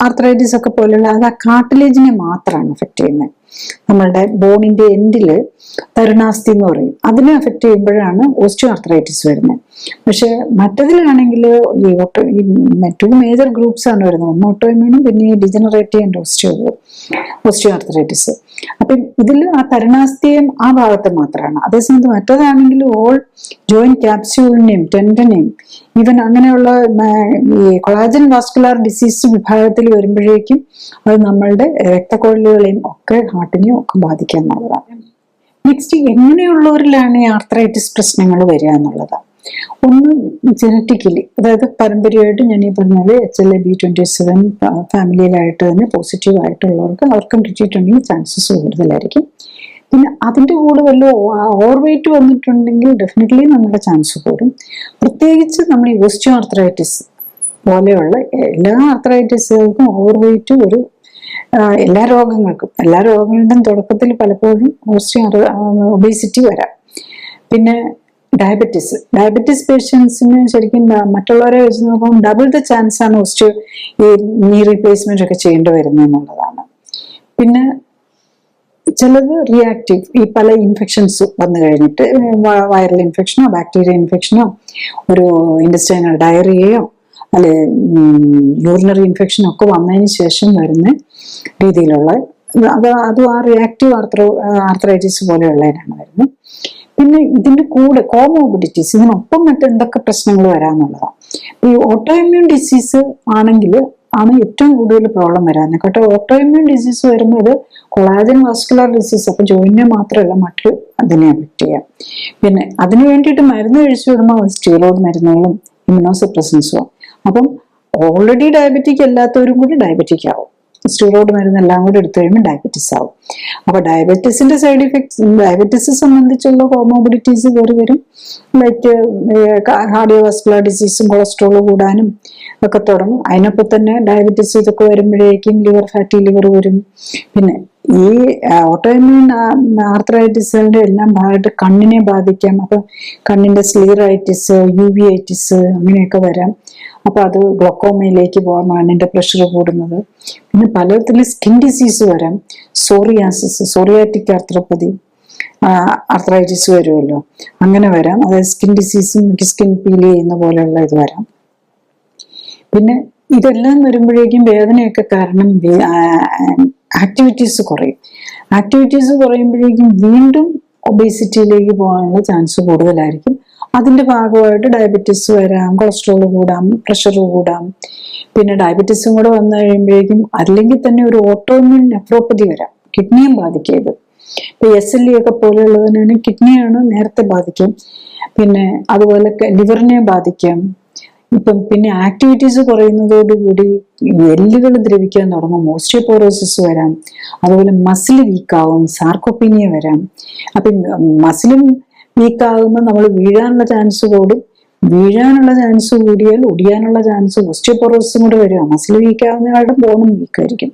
ആർത്രൈറ്റിസ് ഒക്കെ പോലെയുള്ള അത് ആ കാർട്ടിലേജിനെ മാത്രമാണ് എഫക്ട് ചെയ്യുന്നത്. നമ്മളുടെ ബോണിന്റെ എൻഡില് തരുണാസ്ഥി എന്ന് പറയും, അതിനെ അഫക്റ്റ് ചെയ്യുമ്പോഴാണ് ഓസ്റ്റിയോ ആർത്രൈറ്റിസ് വരുന്നത്. പക്ഷെ മറ്റതിലാണെങ്കിൽ ഈ മറ്റു മേജർ ഗ്രൂപ്പ്സ് ആണ് വരുന്നത്. ഒന്ന് ഓട്ടോഇമ്മ്യൂണും പിന്നെ ഈ ഡിജനറേറ്റീവ് ആൻഡ് ഓസ്റ്റിയോ ആർത്രൈറ്റിസ്. അപ്പം ഇതിൽ ആ തരുണാസ്ഥിയും ആ ഭാഗത്ത് മാത്രമാണ്. അതേസമയത്ത് മറ്റേതാണെങ്കിൽ ഓൾ ജോയിന്റ് ക്യാപ്സ്യൂളിനെയും ടെൻഡനെയും ഈവൻ അങ്ങനെയുള്ള ഈ കൊളാജൻ വാസ്കുലാർ ഡിസീസ് വിഭാഗത്തിൽ വരുമ്പോഴേക്കും അത് നമ്മളുടെ രക്തക്കൊഴലുകളെയും ഒക്കെ ഹാർട്ടിനെയും ഒക്കെ ബാധിക്കുക എന്നുള്ളതാണ്. നെക്സ്റ്റ്, എങ്ങനെയുള്ളവരിലാണ് ഈ ആർത്രൈറ്റിസ് പ്രശ്നങ്ങൾ വരിക എന്നുള്ളതാണ്. ഒന്ന് ജനറ്റിക്കലി, അതായത് പാരമ്പര്യമായിട്ട് ഞാൻ ഈ പറഞ്ഞാല് HLA-B27 ഫാമിലിയിലായിട്ട് തന്നെ പോസിറ്റീവ് ആയിട്ടുള്ളവർക്ക് അവർക്കും കിട്ടിയിട്ടുണ്ടെങ്കിൽ ചാൻസസ് കൂടുതലായിരിക്കും. പിന്നെ അതിൻ്റെ കൂടെ വല്ല ഓവർ വെയിറ്റ് വന്നിട്ടുണ്ടെങ്കിൽ ഡെഫിനറ്റ്ലി നമ്മുടെ ചാൻസ് കൂടും. പ്രത്യേകിച്ച് നമ്മൾ ഈ ഓസ്റ്റിയോ ആർത്രൈറ്റിസ് പോലെയുള്ള എല്ലാ ആർത്രൈറ്റിസുകൾക്കും ഓവർ വെയിറ്റ് ഒരു എല്ലാ രോഗങ്ങളുടെയും തുടക്കത്തിൽ പലപ്പോഴും ഒബേസിറ്റി വരാം. പിന്നെ ഡയബറ്റിസ് പേഷ്യൻസിന് ശരിക്കും മറ്റുള്ളവരെ വെച്ച് നോക്കുമ്പോൾ ഡബിൾ ദ ചാൻസ് ആണ് ഈ നീ റീപ്ലേസ്മെന്റ് ഒക്കെ ചെയ്യേണ്ടി വരുന്നത് എന്നുള്ളതാണ്. പിന്നെ ചിലത് റിയാക്റ്റീവ്, ഈ പല ഇൻഫെക്ഷൻസ് വന്നു കഴിഞ്ഞിട്ട് വൈറൽ ഇൻഫെക്ഷനോ ബാക്ടീരിയ ഇൻഫെക്ഷനോ ഒരു ഇൻഡസ്ട്രൈനൽ ഡയറിയയോ അല്ലെ യൂറിനറി ഇൻഫെക്ഷനോ ഒക്കെ വന്നതിന് ശേഷം വരുന്ന രീതിയിലുള്ള അതും ആ റിയാക്റ്റീവ് ആർത്രൈറ്റിസ് പോലെയുള്ളതിനാണ് വരുന്നത്. പിന്നെ ഇതിന്റെ കൂടെ കോമോബിഡിറ്റീസ്, ഇതിനൊപ്പം മറ്റെന്തൊക്കെ പ്രശ്നങ്ങൾ വരാന്നുള്ളതാണ്. ഈ ഓട്ടോ ഇമ്മ്യൂൺ ഡിസീസ് ആണ് ഏറ്റവും കൂടുതൽ പ്രോബ്ലം വരാൻ. കേട്ടോ, ഓട്ടോ ഇമ്മ്യൂൺ ഡിസീസ് വരുമ്പോൾ ഇത് കൊളാജൻ വാസ്കുലർ ഡിസീസ്, അപ്പൊ ജോയിന്റിനെ മാത്രമല്ല മറ്റു അതിനെ അഫക്ട് ചെയ്യാം. പിന്നെ അതിന് വേണ്ടിയിട്ട് മരുന്ന് കഴിച്ചു വിടുമ്പോൾ സ്റ്റീറോയിഡ് മരുന്നുകളും ഇമ്യൂണോസപ്രസൻസും. അപ്പം ഓൾറെഡി ഡയബറ്റിക് അല്ലാത്തവരും കൂടി ഡയബറ്റിക് ആവും. സ്റ്റീറോയിഡ് മരുന്ന് എല്ലാം കൂടി എടുത്തു കഴിയുമ്പോൾ ഡയബറ്റിസ് ആവും. അപ്പൊ ഡയബറ്റിസിന്റെ സൈഡ് ഇഫക്ട്സ്, ഡയബറ്റിസ് സംബന്ധിച്ചുള്ള കോമോബിഡിറ്റീസ് കയറി വരും. ലൈക്ക് കാർഡിയോവാസ്കുലർ ഡിസീസും കൊളസ്ട്രോൾ കൂടാനും ഒക്കെ തുടങ്ങും. അതിനൊപ്പം തന്നെ ഡയബറ്റിസ് ഇതൊക്കെ വരുമ്പോഴേക്കും ഫാറ്റി ലിവർ വരും. പിന്നെ ഈ ഓട്ടോഇമ്മ്യൂൺ ആർത്രൈറ്റിസിന്റെ എല്ലാം ഭാഗമായിട്ട് കണ്ണിനെ ബാധിക്കാം. അപ്പൊ കണ്ണിന്റെ സ്ലീറൈറ്റിസ്, യുവിഐറ്റിസ് അങ്ങനെയൊക്കെ വരാം. അപ്പൊ അത് ഗ്ലോക്കോമയിലേക്ക് പോകാം, കണ്ണിന്റെ പ്രഷർ കൂടുന്നത്. പിന്നെ പലതരത്തിലും സ്കിൻ ഡിസീസ് വരാം. സോറിയാറ്റിക് ആർത്രൈറ്റിസ് വരുമല്ലോ, അങ്ങനെ വരാം. അതായത് സ്കിൻ ഡിസീസും സ്കിൻ പീൽ ചെയ്യുന്ന പോലെയുള്ള ഇത് വരാം. പിന്നെ ഇതെല്ലാം വരുമ്പോഴേക്കും വേദനയൊക്കെ കാരണം ആക്ടിവിറ്റീസ് കുറയുമ്പോഴേക്കും വീണ്ടും ഒബേസിറ്റിയിലേക്ക് പോകാനുള്ള ചാൻസ് കൂടുതലായിരിക്കും. അതിന്റെ ഭാഗമായിട്ട് ഡയബറ്റിസ് വരാം, കൊളസ്ട്രോൾ കൂടാം, പ്രഷർ കൂടാം. പിന്നെ ഡയബറ്റിസും കൂടെ വന്നു കഴിയുമ്പോഴേക്കും അല്ലെങ്കിൽ തന്നെ ഒരു ഓട്ടോഇമ്യൂൺ നെഫ്രോപ്പതി വരാം, കിഡ്നിയും ബാധിക്കരുത്. ഇപ്പൊ SLE ഒക്കെ പോലെയുള്ളതിനാണ് കിഡ്നിയാണ് നേരത്തെ ബാധിക്കും. പിന്നെ അതുപോലെ ലിവറിനെ ബാധിക്കാം. പിന്നെ ആക്ടിവിറ്റീസ് കുറയുന്നതോടുകൂടി എല്ലുകൾ ദ്രവിക്കാൻ തുടങ്ങും, ഓസ്റ്റിയോപോറോസിസ് വരാം. അതുപോലെ മസിൽ വീക്കാവും, സാർക്കോപ്പീനിയ വരാം. അപ്പൊ മസിലും വീക്കാകുമ്പോൾ നമ്മൾ വീഴാനുള്ള ചാൻസ് കൂടും. വീഴാനുള്ള ചാൻസ് കൂടിയാൽ ഒടിയാനുള്ള ചാൻസ്, ഓസ്റ്റിയോപോറോസിസും കൂടെ വരിക. മസിൽ വീക്കാവുന്നയാളുടെ ബോണും വീക്കായിരിക്കും.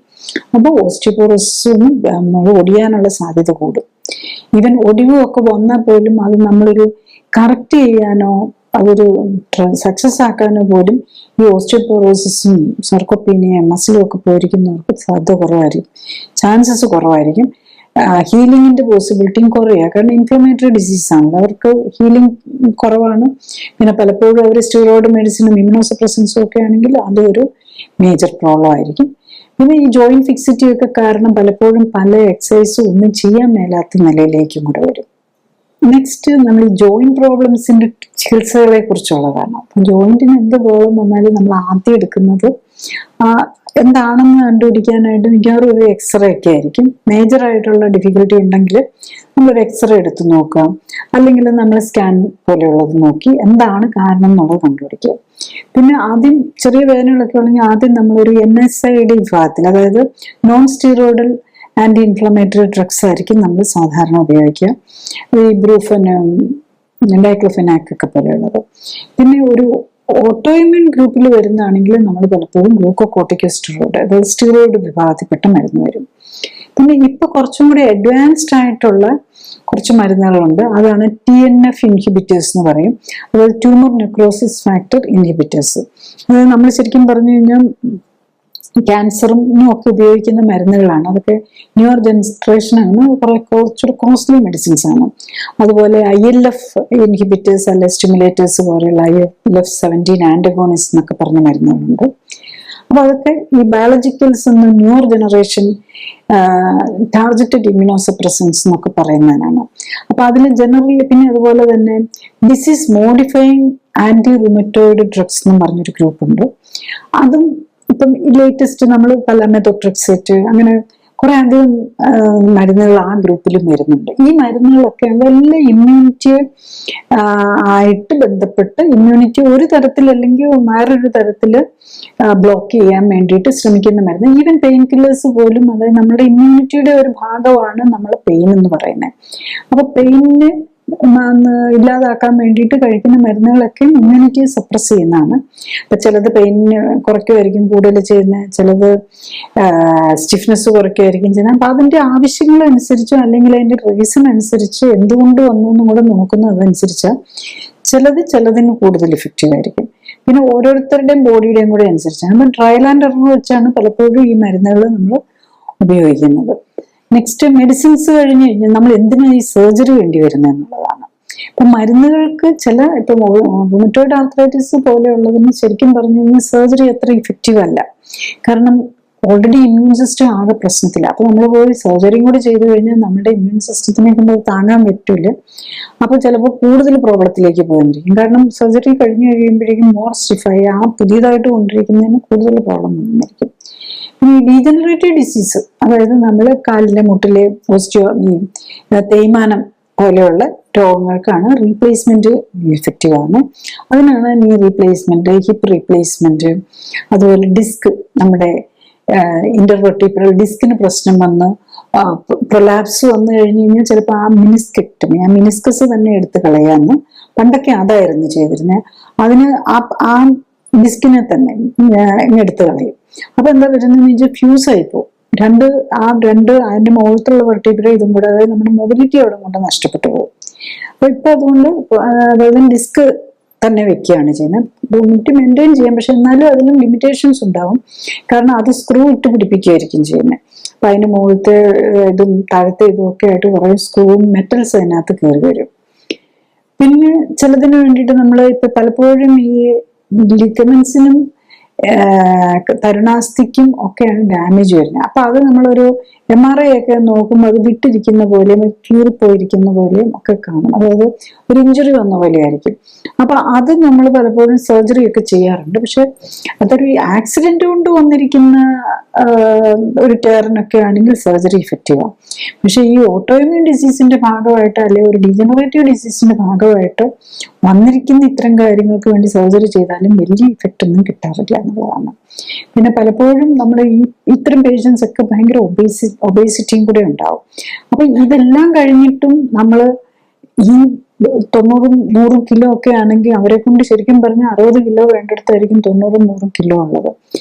അപ്പോൾ ഓസ്റ്റിയോപോറോസിസും ഒടിയാനുള്ള സാധ്യത കൂടും. ഈവൻ ഒടിവും ഒക്കെ വന്നാൽ പോലും അത് നമ്മളൊരു കറക്റ്റ് ചെയ്യാനോ അതൊരു സക്സസ് ആക്കാനോ പോലും ഈ ഓസ്റ്റിയോപോറോസിസും സാർക്കോപ്പീനിയ മസിലും ഒക്കെ പോയിരിക്കുന്നവർക്ക് സാധ്യത കുറവായിരിക്കും, ചാൻസസ് കുറവായിരിക്കും. ഹീലിങ്ങിന്റെ പോസിബിലിറ്റിയും കുറയുക. കാരണം ഇൻഫ്ലമേറ്ററി ഡിസീസ് ആണ്, അവർക്ക് ഹീലിംഗ് കുറവാണ്. പിന്നെ പലപ്പോഴും അവർ സ്റ്റീറോയിഡ് മെഡിസിനും ഇമ്യൂണോസപ്രസൻസും ഒക്കെ ആണെങ്കിൽ അതൊരു മേജർ പ്രോബ്ലം ആയിരിക്കും. പിന്നെ ഈ ജോയിന്റ് ഫിക്സിറ്റി ഒക്കെ കാരണം പലപ്പോഴും പല എക്സസൈസും ഒന്നും ചെയ്യാൻ മേലാത്ത നിലയിലേക്കും കൂടെ വരും. നെക്സ്റ്റ്, നമ്മൾ ഈ ജോയിന്റ് പ്രോബ്ലംസിന്റെ ചികിത്സകളെ കുറിച്ചുള്ളതാണ്. അപ്പൊ ജോയിന്റിന് എന്ത് പ്രോബ്ലം വന്നാലും നമ്മൾ ആദ്യം എടുക്കുന്നത് എന്താണെന്ന് കണ്ടുപിടിക്കാനായിട്ട് മിക്കവാറും ഒരു എക്സ്റേ ഒക്കെ ആയിരിക്കും. മേജർ ആയിട്ടുള്ള ഡിഫിക്കൽട്ടി ഉണ്ടെങ്കിൽ നമ്മളൊരു എക്സ്റേ എടുത്ത് നോക്കാം, അല്ലെങ്കിൽ നമ്മൾ സ്കാൻ പോലെയുള്ളത് നോക്കി എന്താണ് കാരണം എന്നുള്ളത് കണ്ടുപിടിക്കുക. പിന്നെ ആദ്യം ചെറിയ വേദനകളൊക്കെ ഉണ്ടെങ്കിൽ ആദ്യം നമ്മളൊരു NSAID വിഭാഗത്തിൽ, അതായത് non steroidal anti inflammatory drugs ആയിരിക്കും നമ്മൾ സാധാരണ ഉപയോഗിക്കുക. ഈ ബ്രൂഫനും ഡൈക്ലോഫെനാക് ഒക്കെ പോലെയുള്ളത്. പിന്നെ ഒരു ഓട്ടോഇമ്യൂൺ ഗ്രൂപ്പിൽ വരുന്നതാണെങ്കിൽ നമ്മൾ പലപ്പോഴും ഗ്ലൂക്കോകോർട്ടിക്കോസ്റ്റീറോയിഡ്, അതായത് സ്റ്റീറോയിഡ് വിഭാഗത്തിൽപ്പെട്ട മരുന്ന് വരും. പിന്നെ ഇപ്പൊ കുറച്ചും കൂടി അഡ്വാൻസ്ഡ് ആയിട്ടുള്ള കുറച്ച് മരുന്നുകളുണ്ട്. അതാണ് TNF ഇൻഹിബിറ്റേഴ്സ് എന്ന് പറയും, അതായത് ട്യൂമർ നെക്രോസിസ് ഫാക്ടർ ഇൻഹിബിറ്റേഴ്സ്. അതായത് നമ്മൾ ശരിക്കും പറഞ്ഞു കഴിഞ്ഞാൽ ക്യാൻസറിനും ഒക്കെ ഉപയോഗിക്കുന്ന മരുന്നുകളാണ്. അതൊക്കെ ന്യൂവർ ജനറേഷനാണ്, കുറച്ചുകൂടി കോസ്റ്റ്ലി മെഡിസിൻസ് ആണ്. അതുപോലെ IL-F ഇൻഹിബിറ്റേഴ്സ് അല്ലെ സ്റ്റിമുലേറ്റേഴ്സ് പോലെയുള്ള IL-17 ആന്റഗോണിസ്റ്റ് എന്നൊക്കെ പറഞ്ഞ മരുന്നുകളുണ്ട്. അപ്പൊ അതൊക്കെ ഈ ബയോളജിക്കൽസ് എന്ന് ന്യൂവർ ജനറേഷൻ ടാർജറ്റഡ് ഇമ്മ്യൂണോസപ്രസൻസ് എന്നൊക്കെ പറയുന്നതിനാണ്. അപ്പൊ അതിൽ ജനറലി പിന്നെ അതുപോലെ തന്നെ disease modifying anti rheumatoid drugs എന്ന് പറഞ്ഞൊരു ഗ്രൂപ്പ് ഉണ്ട്. അതും ഇപ്പം ലേറ്റസ്റ്റ് നമ്മൾ മെത്തോട്രെക്സേറ്റ് അങ്ങനെ കുറെ അധികം മരുന്നുകൾ ആ ഗ്രൂപ്പിലും വരുന്നുണ്ട്. ഈ മരുന്നുകളൊക്കെ അതെല്ലാം ഇമ്മ്യൂണിറ്റി ആയിട്ട് ബന്ധപ്പെട്ട് ഇമ്മ്യൂണിറ്റി ഒരു തരത്തിൽ അല്ലെങ്കിൽ വേറൊരു തരത്തില് ബ്ലോക്ക് ചെയ്യാൻ വേണ്ടിയിട്ട് ശ്രമിക്കുന്ന മരുന്ന്. ഈവൻ പെയിൻ കില്ലേഴ്സ് പോലും അതായത് നമ്മുടെ ഇമ്മ്യൂണിറ്റിയുടെ ഒരു ഭാഗമാണ് നമ്മൾ പെയിൻ എന്ന് പറയുന്നത്. അപ്പൊ പെയിനിന് ഇല്ലാതാക്കാൻ വേണ്ടിയിട്ട് കഴിക്കുന്ന മരുന്നുകളൊക്കെ ഇമ്മ്യൂണിറ്റിയെ സപ്രസ് ചെയ്യുന്നതാണ്. അപ്പൊ ചിലത് പെയിനിന് കുറയ്ക്കുമായിരിക്കും കൂടുതൽ ചെയ്യുന്നത്, ചിലത് സ്റ്റിഫ്നെസ് കുറയ്ക്കുമായിരിക്കും ചെയ്യുന്നത്. അപ്പൊ അതിന്റെ ആവശ്യങ്ങൾ അനുസരിച്ചോ അല്ലെങ്കിൽ അതിന്റെ റീസൺ അനുസരിച്ച് എന്തുകൊണ്ട് വന്നു എന്നും കൂടെ നോക്കുന്നതനുസരിച്ച് ചിലതിന് കൂടുതൽ ഇഫക്റ്റീവ് ആയിരിക്കും. പിന്നെ ഓരോരുത്തരുടെയും ബോഡിയുടെയും കൂടെ അനുസരിച്ചാണ്. അപ്പം ട്രയൽ ആൻഡ് എറർ വെച്ചാണ് പലപ്പോഴും ഈ മരുന്നുകൾ നമ്മൾ ഉപയോഗിക്കുന്നത്. നെക്സ്റ്റ് മെഡിസിൻസ് കഴിഞ്ഞ് കഴിഞ്ഞാൽ നമ്മൾ എന്തിനാണ് ഈ സർജറി വേണ്ടി വരുന്നത് എന്നുള്ളതാണ്. ഇപ്പൊ മരുന്നുകൾക്ക് ഇപ്പൊ റുമറ്റോയിഡ് ആർത്രൈറ്റിസ് പോലെയുള്ളതിന് ശരിക്കും പറഞ്ഞു കഴിഞ്ഞാൽ സർജറി അത്ര ഇഫക്റ്റീവ് അല്ല. കാരണം ഓൾറെഡി ഇമ്മ്യൂൺ സിസ്റ്റം ആകെ പ്രശ്നത്തില്ല. അപ്പൊ നമ്മൾ പോയി സർജറിയും കൂടി ചെയ്തു കഴിഞ്ഞാൽ നമ്മുടെ ഇമ്മ്യൂൺ സിസ്റ്റത്തിനെ കൊണ്ട് താങ്ങാൻ പറ്റൂല. അപ്പൊ ചിലപ്പോൾ കൂടുതൽ പ്രോബ്ലത്തിലേക്ക് പോകാനിരിക്കും. കാരണം സർജറി കഴിഞ്ഞ് കഴിയുമ്പോഴേക്കും മോർ സ്റ്റിഫായി ആ പുതിയതായിട്ട് കൊണ്ടിരിക്കുന്നതിന് കൂടുതൽ പ്രോബ്ലം വന്നിരിക്കും. ഈ ഡീജനറേറ്റീവ് ഡിസീസ്, അതായത് നമ്മൾ കാലിലെ മുട്ടിലെ തേയ്മാനം പോലെയുള്ള രോഗങ്ങൾക്കാണ് റീപ്ലേസ്മെന്റ് ഇഫക്റ്റീവ് ആണ്. അതിനാണ് നീ റീപ്ലേസ്മെന്റ്, ഹിപ്പ് റീപ്ലേസ്മെന്റ്, അതുപോലെ ഡിസ്ക്, നമ്മുടെ ഇന്റർവെർട്ടിബ്രൽ ഡിസ്കിന് പ്രശ്നം വന്ന് പ്രൊലാപ്സ് വന്നു കഴിഞ്ഞ് കഴിഞ്ഞാൽ ചിലപ്പോൾ ആ മിനിസ്കസ് തന്നെ എടുത്ത് കളയാന്ന് പണ്ടൊക്കെ അതായിരുന്നു ചെയ്തിരുന്നത്. അതിന് ആ ഡിസ്കിനെ തന്നെ എടുത്ത് കളയും. അപ്പൊ എന്താ വരുന്നതെന്ന് വെച്ചാൽ ഫ്യൂസ് ആയിപ്പോ രണ്ട് അതിന്റെ മുകളിലുള്ള വെർട്ടിബ്ര ഇതും കൂടെ, അതായത് നമ്മുടെ മൊബിലിറ്റി അവിടെ കൊണ്ട് നഷ്ടപ്പെട്ടു പോകും. അപ്പൊ ഇപ്പൊ അതുകൊണ്ട് അതായത് ഡിസ്ക് തന്നെ വെക്കുകയാണ് ചെയ്യുന്നത്. മൊബിലിറ്റി മെയിൻറ്റെയിൻ ചെയ്യാം, പക്ഷെ എന്നാലും അതിലും ലിമിറ്റേഷൻസ് ഉണ്ടാവും. കാരണം അത് സ്ക്രൂ ഇട്ട് പിടിപ്പിക്കുകയായിരിക്കും ചെയ്യുന്നത്. അപ്പൊ അതിന്റെ മുകളിലത്തെ ഇതും താഴത്തെ ഇതും ഒക്കെ ആയിട്ട് കുറെ സ്ക്രൂവും മെറ്റൽസ് അതിനകത്ത് കയറി വരും. പിന്നെ ചിലതിന് വേണ്ടിയിട്ട് നമ്മൾ ഇപ്പൊ പലപ്പോഴും ഈ ലിഗമെന്റ്സിനും തരുണാസ്ഥിക്കും ഒക്കെയാണ് ഡാമേജ് വരുന്നത്. അപ്പൊ അത് നമ്മളൊരു MRI ഒക്കെ നോക്കുമ്പോൾ അത് വിട്ടിരിക്കുന്ന പോലെയും കീറിപ്പോയിരിക്കുന്ന പോലെയും ഒക്കെ കാണും. അതായത് ഒരു ഇഞ്ചുറി വന്ന പോലെ ആയിരിക്കും. അപ്പൊ അത് നമ്മൾ പലപ്പോഴും സർജറി ഒക്കെ ചെയ്യാറുണ്ട്. പക്ഷെ അതൊരു ആക്സിഡന്റ് കൊണ്ട് വന്നിരിക്കുന്ന ഒരു ടേറിനൊക്കെ ആണെങ്കിൽ സർജറി ഇഫക്റ്റീവ് ആണ്. പക്ഷെ ഈ ഓട്ടോഇമ്യൂൺ ഡിസീസിന്റെ ഭാഗമായിട്ട് അല്ലെങ്കിൽ ഒരു ഡീജനറേറ്റീവ് ഡിസീസിന്റെ ഭാഗമായിട്ട് വന്നിരിക്കുന്ന ഇത്തരം കാര്യങ്ങൾക്ക് വേണ്ടി സർജറി ചെയ്താലും വലിയ ഇഫക്റ്റ് ഒന്നും കിട്ടാറില്ല എന്നുള്ളതാണ്. പിന്നെ പലപ്പോഴും നമ്മുടെ ഇത്തരം പേഷ്യൻസ് ഒക്കെ ഭയങ്കര ഒബേസിറ്റിയും കൂടെ ഉണ്ടാവും. അപ്പൊ ഇതെല്ലാം കഴിഞ്ഞിട്ടും നമ്മൾ ഈ 90-100 കിലോ ഒക്കെ ആണെങ്കിൽ അവരെ കൊണ്ട് ശരിക്കും പറഞ്ഞാൽ 60 കിലോ വേണ്ടിടത്തായിരിക്കും 90-100 കിലോ ഉള്ളത്.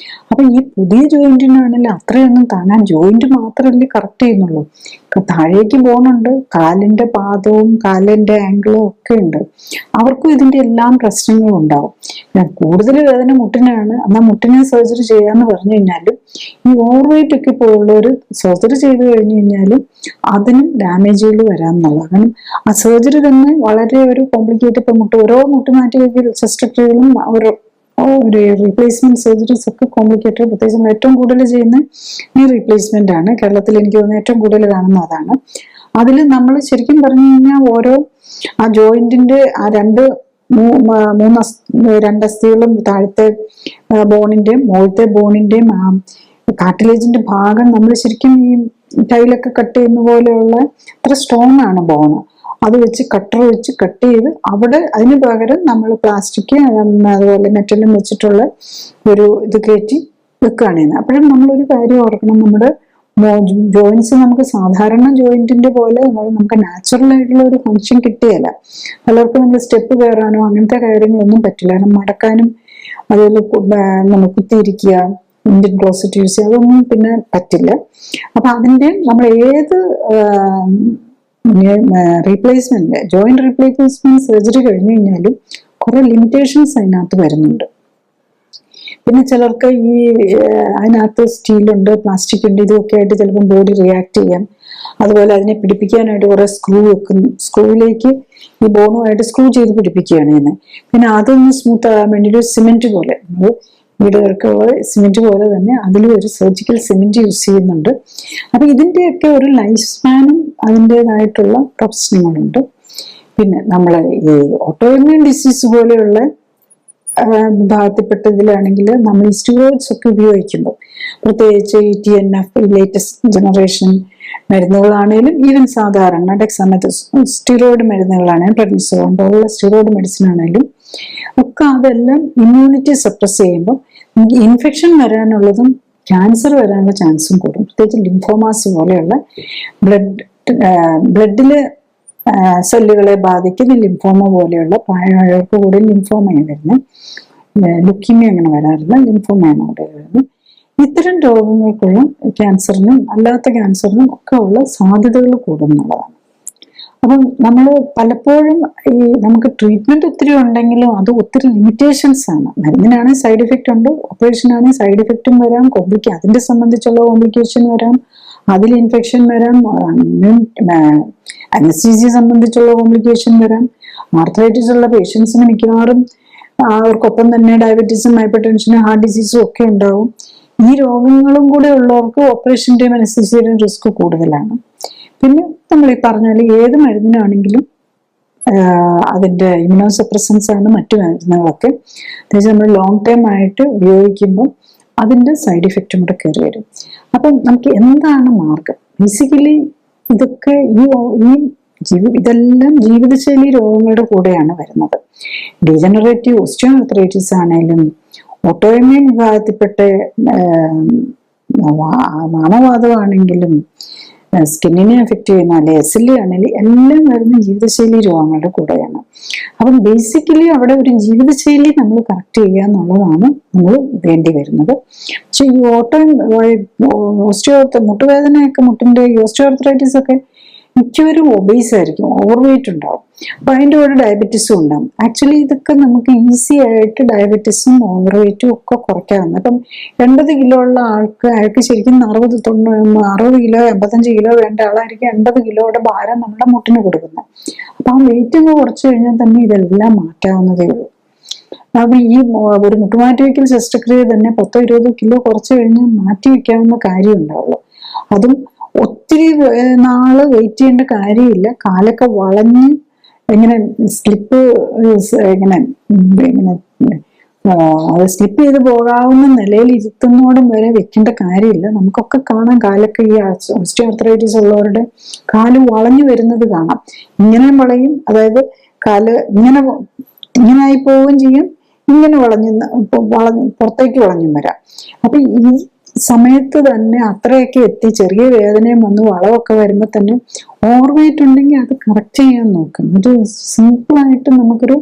അപ്പൊ ഈ പുതിയ ജോയിന്റിനാണെങ്കിൽ അത്രയൊന്നും താങ്ങാൻ, ജോയിന്റ് മാത്രമല്ലേ കറക്റ്റ് ചെയ്യുന്നുള്ളൂ, താഴേക്ക് പോകുന്നുണ്ട്, കാലിന്റെ പാദവും കാലിന്റെ ആംഗിളും ഒക്കെ ഉണ്ട്. അവർക്കും ഇതിന്റെ എല്ലാം പ്രശ്നങ്ങളും ഉണ്ടാവും. കൂടുതൽ വേദന മുട്ടിനാണ്, എന്നാൽ മുട്ടിനെ സർജറി ചെയ്യാന്ന് പറഞ്ഞു കഴിഞ്ഞാലും ഈ ഓവർ വെയിറ്റ് ഒക്കെ പോലുള്ളവര് സർജറി ചെയ്ത് കഴിഞ്ഞു കഴിഞ്ഞാലും അതിനും ഡാമേജുകൾ വരാമെന്നുള്ളത്. കാരണം ആ സർജറി തന്നെ വളരെ ഒരു കോംപ്ലിക്കേറ്റഡ്. ഇപ്പൊ ഓരോ മുട്ട് മാറ്റി ശസ്ത്രക്രിയകളും ഒരു റീപ്ലേസ്മെന്റ് സർജറീസ് ഒക്കെ കോംപ്ലിക്കേറ്റഡ്. പ്രത്യേകിച്ച് ഏറ്റവും കൂടുതൽ ചെയ്യുന്ന ഈ റീപ്ലേസ്മെന്റ് ആണ്. കേരളത്തിൽ എനിക്ക് തോന്നുന്നത് ഏറ്റവും കൂടുതൽ കാണുന്ന അതാണ്. അതിൽ നമ്മൾ ശരിക്കും പറഞ്ഞു കഴിഞ്ഞാൽ ഓരോ ആ ജോയിന്റിന്റെ ആ രണ്ട് അസ്ഥികളും താഴത്തെ ബോണിന്റെയും മുകളിലത്തെ ബോണിന്റെയും കാർട്ടിലേജിന്റെ ഭാഗം നമ്മൾ ശരിക്കും ഈ ടൈലൊക്കെ കട്ട് ചെയ്യുന്ന പോലെയുള്ള അത്ര സ്ട്രോങ് ആണ് ബോണ്. അത് വെച്ച് കട്ടർ വെച്ച് കട്ട് ചെയ്ത് അവിടെ അതിന് പകരം നമ്മൾ പ്ലാസ്റ്റിക് അതുപോലെ മെറ്റലും വെച്ചിട്ടുള്ള ഒരു ഇത് കയറ്റി വെക്കുകയാണ് ചെയ്യുന്നത്. അപ്പോഴും നമ്മളൊരു കാര്യം ഓർക്കണം, നമ്മുടെ ജോയിന്റ്സ് നമുക്ക് സാധാരണ ജോയിന്റിന്റെ പോലെ നമുക്ക് നാച്ചുറൽ ആയിട്ടുള്ള ഒരു ഫങ്ഷൻ കിട്ടുകയില്ല. പലർക്കും നമ്മൾ സ്റ്റെപ്പ് കയറാനോ അങ്ങനത്തെ കാര്യങ്ങളൊന്നും പറ്റില്ല. കാരണം മടക്കാനും അതുപോലെ നമുക്ക് കുത്തിയിരിക്കുക, ഇന്ത്യൻ ക്ലോസറ്റ് യൂസ് ചെയ്യുക, അതൊന്നും പിന്നെ പറ്റില്ല. അപ്പൊ അതിന്റെ നമ്മൾ ഏത് റീപ്ലേസ്മെന്റ് ജോയിന്റ് റീപ്ലേസ്മെന്റ് സർജറി കഴിഞ്ഞു കഴിഞ്ഞാലും കുറെ ലിമിറ്റേഷൻസ് അതിനകത്ത് വരുന്നുണ്ട്. പിന്നെ ചിലർക്ക് ഈ അതിനകത്ത് സ്റ്റീലുണ്ട്, പ്ലാസ്റ്റിക് ഉണ്ട്, ഇതൊക്കെ ആയിട്ട് ചിലപ്പോൾ ബോഡി റിയാക്ട് ചെയ്യാം. അതുപോലെ അതിനെ പിടിപ്പിക്കാനായിട്ട് കുറെ സ്ക്രൂ വെക്കും. സ്ക്രൂവിലേക്ക് ഈ ബോണുമായിട്ട് സ്ക്രൂ ചെയ്ത് പിടിപ്പിക്കുകയാണ് ചെയ്യുന്നത്. പിന്നെ അതൊന്ന് സ്മൂത്ത് ആകാൻ വേണ്ടിയിട്ട് സിമെന്റ് പോലെ നമ്മൾ വീടുകൾക്ക് സിമെന്റ് പോലെ തന്നെ അതിലും ഒരു സർജിക്കൽ സിമെന്റ് യൂസ് ചെയ്യുന്നുണ്ട്. അപ്പൊ ഇതിന്റെയൊക്കെ ഒരു ലൈഫ് സ്പാനും അതിൻ്റെതായിട്ടുള്ള പ്രശ്നങ്ങളുണ്ട്. പിന്നെ നമ്മളെ ഈ ഓട്ടോഇമ്യൂൺ ഡിസീസ് പോലെയുള്ള ഭാഗത്തിൽപ്പെട്ടതിലാണെങ്കിൽ നമ്മൾ ഈ സ്റ്റിറോയിഡ്സ് ഒക്കെ ഉപയോഗിക്കുമ്പോൾ, പ്രത്യേകിച്ച് ഈ TNF ലേറ്റസ്റ്റ് ജനറേഷൻ മരുന്നുകളാണേലും ഈവൻ സാധാരണ ഡെക്സാമെഥസോൺ സ്റ്റിറോയിഡ് മരുന്നുകളാണെങ്കിലും പ്രെഡ്നിസോൺ പോലുള്ള സ്റ്റിറോയിഡ് മെഡിസിൻ ആണെങ്കിലും ഒക്കെ അതെല്ലാം ഇമ്മ്യൂണിറ്റി സപ്രസ് ചെയ്യുമ്പോൾ നമുക്ക് ഇൻഫെക്ഷൻ വരാനുള്ളതും ക്യാൻസർ വരാനുള്ള ചാൻസും കൂടും. പ്രത്യേകിച്ച് ലിംഫോമാസ് പോലെയുള്ള ബ്ലഡില് സെല്ലുകളെ ബാധിക്കുന്ന ലിംഫോമ പോലെയുള്ള പ്രായമായവർക്ക് കൂടി ലിംഫോമയാണ് വരുന്നത്. ലുക്കീമിയ അങ്ങനെ വരാറില്ല, ലിംഫോമയാണ് അവിടെ വരുന്നത്. ഇത്തരം രോഗങ്ങൾക്കുള്ള ക്യാൻസറിനും അല്ലാത്ത ക്യാൻസറിനും ഒക്കെ ഉള്ള സാധ്യതകൾ കൂടുന്നുള്ളതാണ്. അപ്പം നമ്മൾ പലപ്പോഴും ഈ നമുക്ക് ട്രീറ്റ്മെന്റ് ഒത്തിരി ഉണ്ടെങ്കിലും അത് ഒത്തിരി ലിമിറ്റേഷൻസ് ആണ്. മരുന്നിനാണെങ്കിൽ സൈഡ് എഫക്റ്റ് ഉണ്ട്, ഓപ്പറേഷനാണെങ്കിൽ സൈഡ് എഫക്റ്റും വരാം, അതിന്റെ സംബന്ധിച്ചുള്ള കോംപ്ലിക്കേഷൻ വരാം, അതിൽ ഇൻഫെക്ഷൻ വരാം, അനസ്തീസിയ സംബന്ധിച്ചുള്ള കോംപ്ലിക്കേഷൻ വരാം. ആർത്രൈറ്റിസ് ഉള്ള പേഷ്യൻസിന് മിക്കവാറും അവർക്കൊപ്പം തന്നെ ഡയബറ്റീസും ഹൈപ്പർ ടെൻഷനും ഹാർട്ട് ഡിസീസും ഒക്കെ ഉണ്ടാവും. ഈ രോഗങ്ങളും കൂടെ ഉള്ളവർക്ക് ഓപ്പറേഷന്റെയും അനസ്തീസിയയുടെയും റിസ്ക് കൂടുതലാണ്. പിന്നെ നമ്മൾ ഈ പറഞ്ഞാൽ ഏത് മരുന്നിനാണെങ്കിലും അതിന്റെ ഇമ്യൂണോസപ്രസൻസ് ആണ് മറ്റു മരുന്നുകളൊക്കെ. അതായത് നമ്മൾ ലോങ് ടൈം ആയിട്ട് ഉപയോഗിക്കുമ്പോൾ അതിന്റെ സൈഡ് ഇഫക്റ്റും കൂടെ കയറി വരും. അപ്പം നമുക്ക് എന്താണ് മാർഗം? ബേസിക്കലി ഇതൊക്കെ ഇതെല്ലാം ജീവിതശൈലി രോഗങ്ങളുടെ കൂടെയാണ് വരുന്നത്. ഡീജനറേറ്റീവ് ഓസ്റ്റിയോആർത്രൈറ്റിസ് ആണെങ്കിലും ഓട്ടോഇമ്യൂൺ വിഭാഗത്തിൽപ്പെട്ട വാമവാദമാണെങ്കിലും സ്കിന്നിനെ എഫക്ട് ചെയ്യുന്ന LSLE ആണെങ്കിലും എല്ലാം വരുന്ന ജീവിതശൈലി രോഗങ്ങളുടെ കൂടെയാണ്. അപ്പം ബേസിക്കലി അവിടെ ഒരു ജീവിതശൈലി നമ്മൾ കറക്റ്റ് ചെയ്യുക എന്നുള്ളതാണ് നമ്മൾ വേണ്ടി വരുന്നത്. പക്ഷെ ഈ മുട്ടുവേദനയൊക്കെ, മുട്ടിന്റെ ഓസ്റ്റിയോആർത്രൈറ്റിസ് ഒക്കെ മിക്കവരും ഒബീസ് ആയിരിക്കും, ഓവർ വെയിറ്റ് ഉണ്ടാവും. അപ്പൊ അതിൻ്റെ കൂടെ ഡയബറ്റീസും ഉണ്ടാവും. ആക്ച്വലി ഇതൊക്കെ നമുക്ക് ഈസി ആയിട്ട് ഡയബറ്റീസും ഓവർ വെയിറ്റും ഒക്കെ കുറയ്ക്കാവുന്ന. അപ്പം 80 കിലോ ഉള്ള അയാൾക്ക് ശരിക്കും 60 കിലോ 85 കിലോ വേണ്ട ആളായിരിക്കും 80 കിലോയുടെ ഭാരം നമ്മുടെ മുട്ടിന് കൊടുക്കുന്നത്. അപ്പൊ ആ വെയിറ്റ് ഒന്ന് കുറച്ച് കഴിഞ്ഞാൽ തന്നെ ഇതെല്ലാം മാറ്റാവുന്നതേ ഉള്ളൂ. അപ്പൊ ഈ ഒരു മുട്ടുമാറ്റിവെക്കൽ ശസ്ത്രക്രിയ തന്നെ 10-20 കിലോ കുറച്ച് കഴിഞ്ഞാൽ മാറ്റി വെക്കാവുന്ന കാര്യം ഉണ്ടാവുള്ളൂ. അതും ഒത്തിരി നാള് വെയിറ്റ് ചെയ്യേണ്ട കാര്യമില്ല. കാലൊക്കെ വളഞ്ഞ് ഇങ്ങനെ സ്ലിപ്പ് അത് സ്ലിപ്പ് ചെയ്ത് പോകാവുന്ന നിലയിൽ ഇരുത്തുന്നോടും വരെ വെക്കേണ്ട കാര്യമില്ല. നമുക്കൊക്കെ കാണാം കാലൊക്കെ ഈ ഓസ്റ്റിയോആർത്രൈറ്റിസ് ഉള്ളവരുടെ കാല് വളഞ്ഞു വരുന്നത് കാണാം. ഇങ്ങനെ വളയും, അതായത് കാല് ഇങ്ങനെ ആയി പോവുകയും ചെയ്യും, ഇങ്ങനെ പുറത്തേക്ക് വളഞ്ഞും വരാം. അപ്പൊ ഈ സമയത്ത് തന്നെ അത്രയൊക്കെ എത്തി ചെറിയ വേദനയും വന്ന് വളവൊക്കെ വരുമ്പോൾ തന്നെ ഓവർ വെയിറ്റ് ഉണ്ടെങ്കിൽ അത് കറക്റ്റ് ചെയ്യാൻ നോക്കും. ഇത് സിമ്പിളായിട്ട് നമുക്കൊരു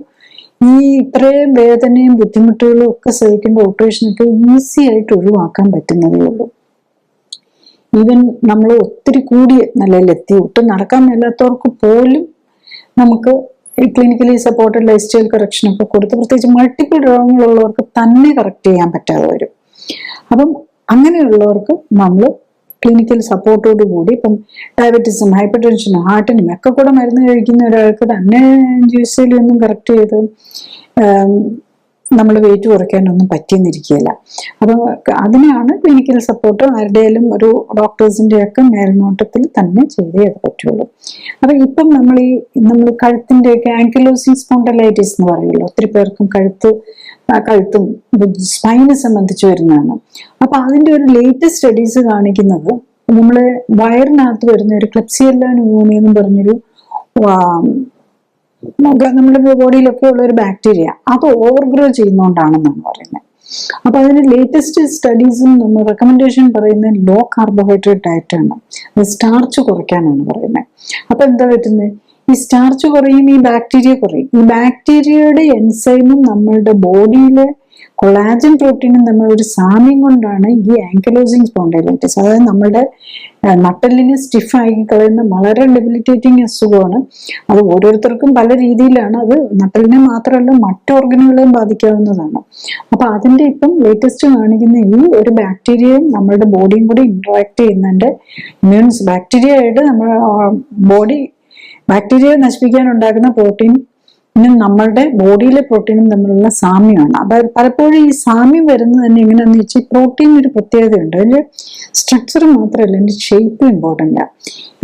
ഈ ഇത്രയും വേദനയും ബുദ്ധിമുട്ടുകളും ഒക്കെ സഹിക്കേണ്ട ഓപ്പറേഷനൊക്കെ ഈസി ആയിട്ട് ഒഴിവാക്കാൻ പറ്റുന്നതേ ഉള്ളൂ. ഈവൻ നമ്മൾ ഒത്തിരി കൂടിയ നിലയിലെത്തി ഒട്ടും നടക്കാൻ മേലാത്തവർക്ക് പോലും നമുക്ക് ഈ ക്ലിനിക്കലി സപ്പോർട്ടഡ് ലൈഫ് സ്റ്റൈൽ കറക്ഷനൊക്കെ കൊടുത്ത്, പ്രത്യേകിച്ച് മൾട്ടിപ്പിൾ രോഗങ്ങളുള്ളവർക്ക് തന്നെ കറക്റ്റ് ചെയ്യാൻ പറ്റാതെ വരും. അപ്പം അങ്ങനെയുള്ളവർക്ക് നമ്മൾ ക്ലിനിക്കൽ സപ്പോർട്ടോട് കൂടി, ഇപ്പം ഡയബറ്റീസും ഹൈപ്പർ ടെൻഷനും ഹാർട്ടിനും ഒക്കെ കൂടെ മരുന്ന് കഴിക്കുന്ന ഒരാൾക്ക് തന്നെ ജീവിതശൈലിയൊന്നും കറക്റ്റ് ചെയ്ത് നമ്മൾ വെയിറ്റ് കുറയ്ക്കാനൊന്നും പറ്റിയെന്നിരിക്കുകയില്ല. അപ്പം അതിനാണ് ക്ലിനിക്കൽ സപ്പോർട്ട് ആരുടെയും ഒരു ഡോക്ടേഴ്സിന്റെ ഒക്കെ മേൽനോട്ടത്തിൽ തന്നെ ചെയ്തേ അത് പറ്റുള്ളൂ. അപ്പൊ ഇപ്പം നമ്മൾ കഴുത്തിന്റെ ഒക്കെ ആങ്കിലോസിംഗ് സ്പോണ്ടലൈറ്റിസ് എന്ന് പറയുമല്ലോ, ഒത്തിരി പേർക്കും കഴുത്തും സ്പൈനെ സംബന്ധിച്ച് വരുന്നതാണ്. അപ്പൊ അതിന്റെ ഒരു ലേറ്റസ്റ്റ് സ്റ്റഡീസ് കാണിക്കുന്നത് നമ്മള് വയറിനകത്ത് വരുന്ന ഒരു ക്ലെപ്സിയെല്ല ന്യൂമോണിയ എന്ന് പറഞ്ഞൊരു നമ്മുടെ ബോഡിയിലൊക്കെ ഉള്ള ഒരു ബാക്ടീരിയ അത് ഓവർഗ്രോ ചെയ്യുന്നോണ്ടാണെന്നാണ് പറയുന്നത്. അപ്പൊ അതിന് ലേറ്റസ്റ്റ് സ്റ്റഡീസും നമ്മൾ റെക്കമെൻഡേഷൻ പറയുന്നത് ലോ കാർബോഹൈഡ്രേറ്റ് ഡയറ്റ് ആണ്, അത് സ്റ്റാർച്ച് കുറയ്ക്കാനാണ് പറയുന്നത്. അപ്പൊ എന്താ പറ്റുന്നത്? ഈ സ്റ്റാർച്ച് കുറയും, ഈ ബാക്ടീരിയ കുറയും. ഈ ബാക്ടീരിയയുടെ എൻസൈമും നമ്മളുടെ ബോഡിയിലെ കൊളാജൻ പ്രോട്ടീനും തമ്മിൽ ഒരു സാമ്യം കൊണ്ടാണ് ഈ ആങ്കിലോസിംഗ് സ്പോണ്ടൈലൈറ്റിസ്, അതായത് നമ്മുടെ നട്ടെല്ലിനെ സ്റ്റിഫാക്കി കളയുന്ന വളരെ ഡെബിലിറ്റേറ്റിംഗ് അസുഖമാണ്. അത് ഓരോരുത്തർക്കും പല രീതിയിലാണ്. അത് നട്ടെല്ലിനെ മാത്രമല്ല മറ്റു ഓർഗനുകളെയും ബാധിക്കാവുന്നതാണ്. അപ്പൊ അതിന്റെ ഇപ്പം ലേറ്റസ്റ്റ് കാണിക്കുന്ന ഈ ഒരു ബാക്ടീരിയയും നമ്മുടെ ബോഡിയും കൂടി ഇന്ററാക്ട് ചെയ്യുന്നതിന്റെ ഇമ്മ്യൂൺസ് ബാക്ടീരിയയായിട്ട് നമ്മുടെ ബോഡി ബാക്ടീരിയ നശിപ്പിക്കാൻ ഉണ്ടാക്കുന്ന പ്രോട്ടീൻ നമ്മളുടെ ബോഡിയിലെ പ്രോട്ടീനും തമ്മിലുള്ള സാമ്യമാണ്. അതായത് പലപ്പോഴും ഈ സാമ്യം വരുന്നത് തന്നെ എങ്ങനെയാണെന്ന് വെച്ചാൽ പ്രോട്ടീൻ ഒരു പ്രത്യേകതയുണ്ട്. അതിന്റെ സ്ട്രക്ചർ മാത്രമല്ല അതിന്റെ ഷേപ്പ് ഇമ്പോർട്ടൻ്റ് ആണ്.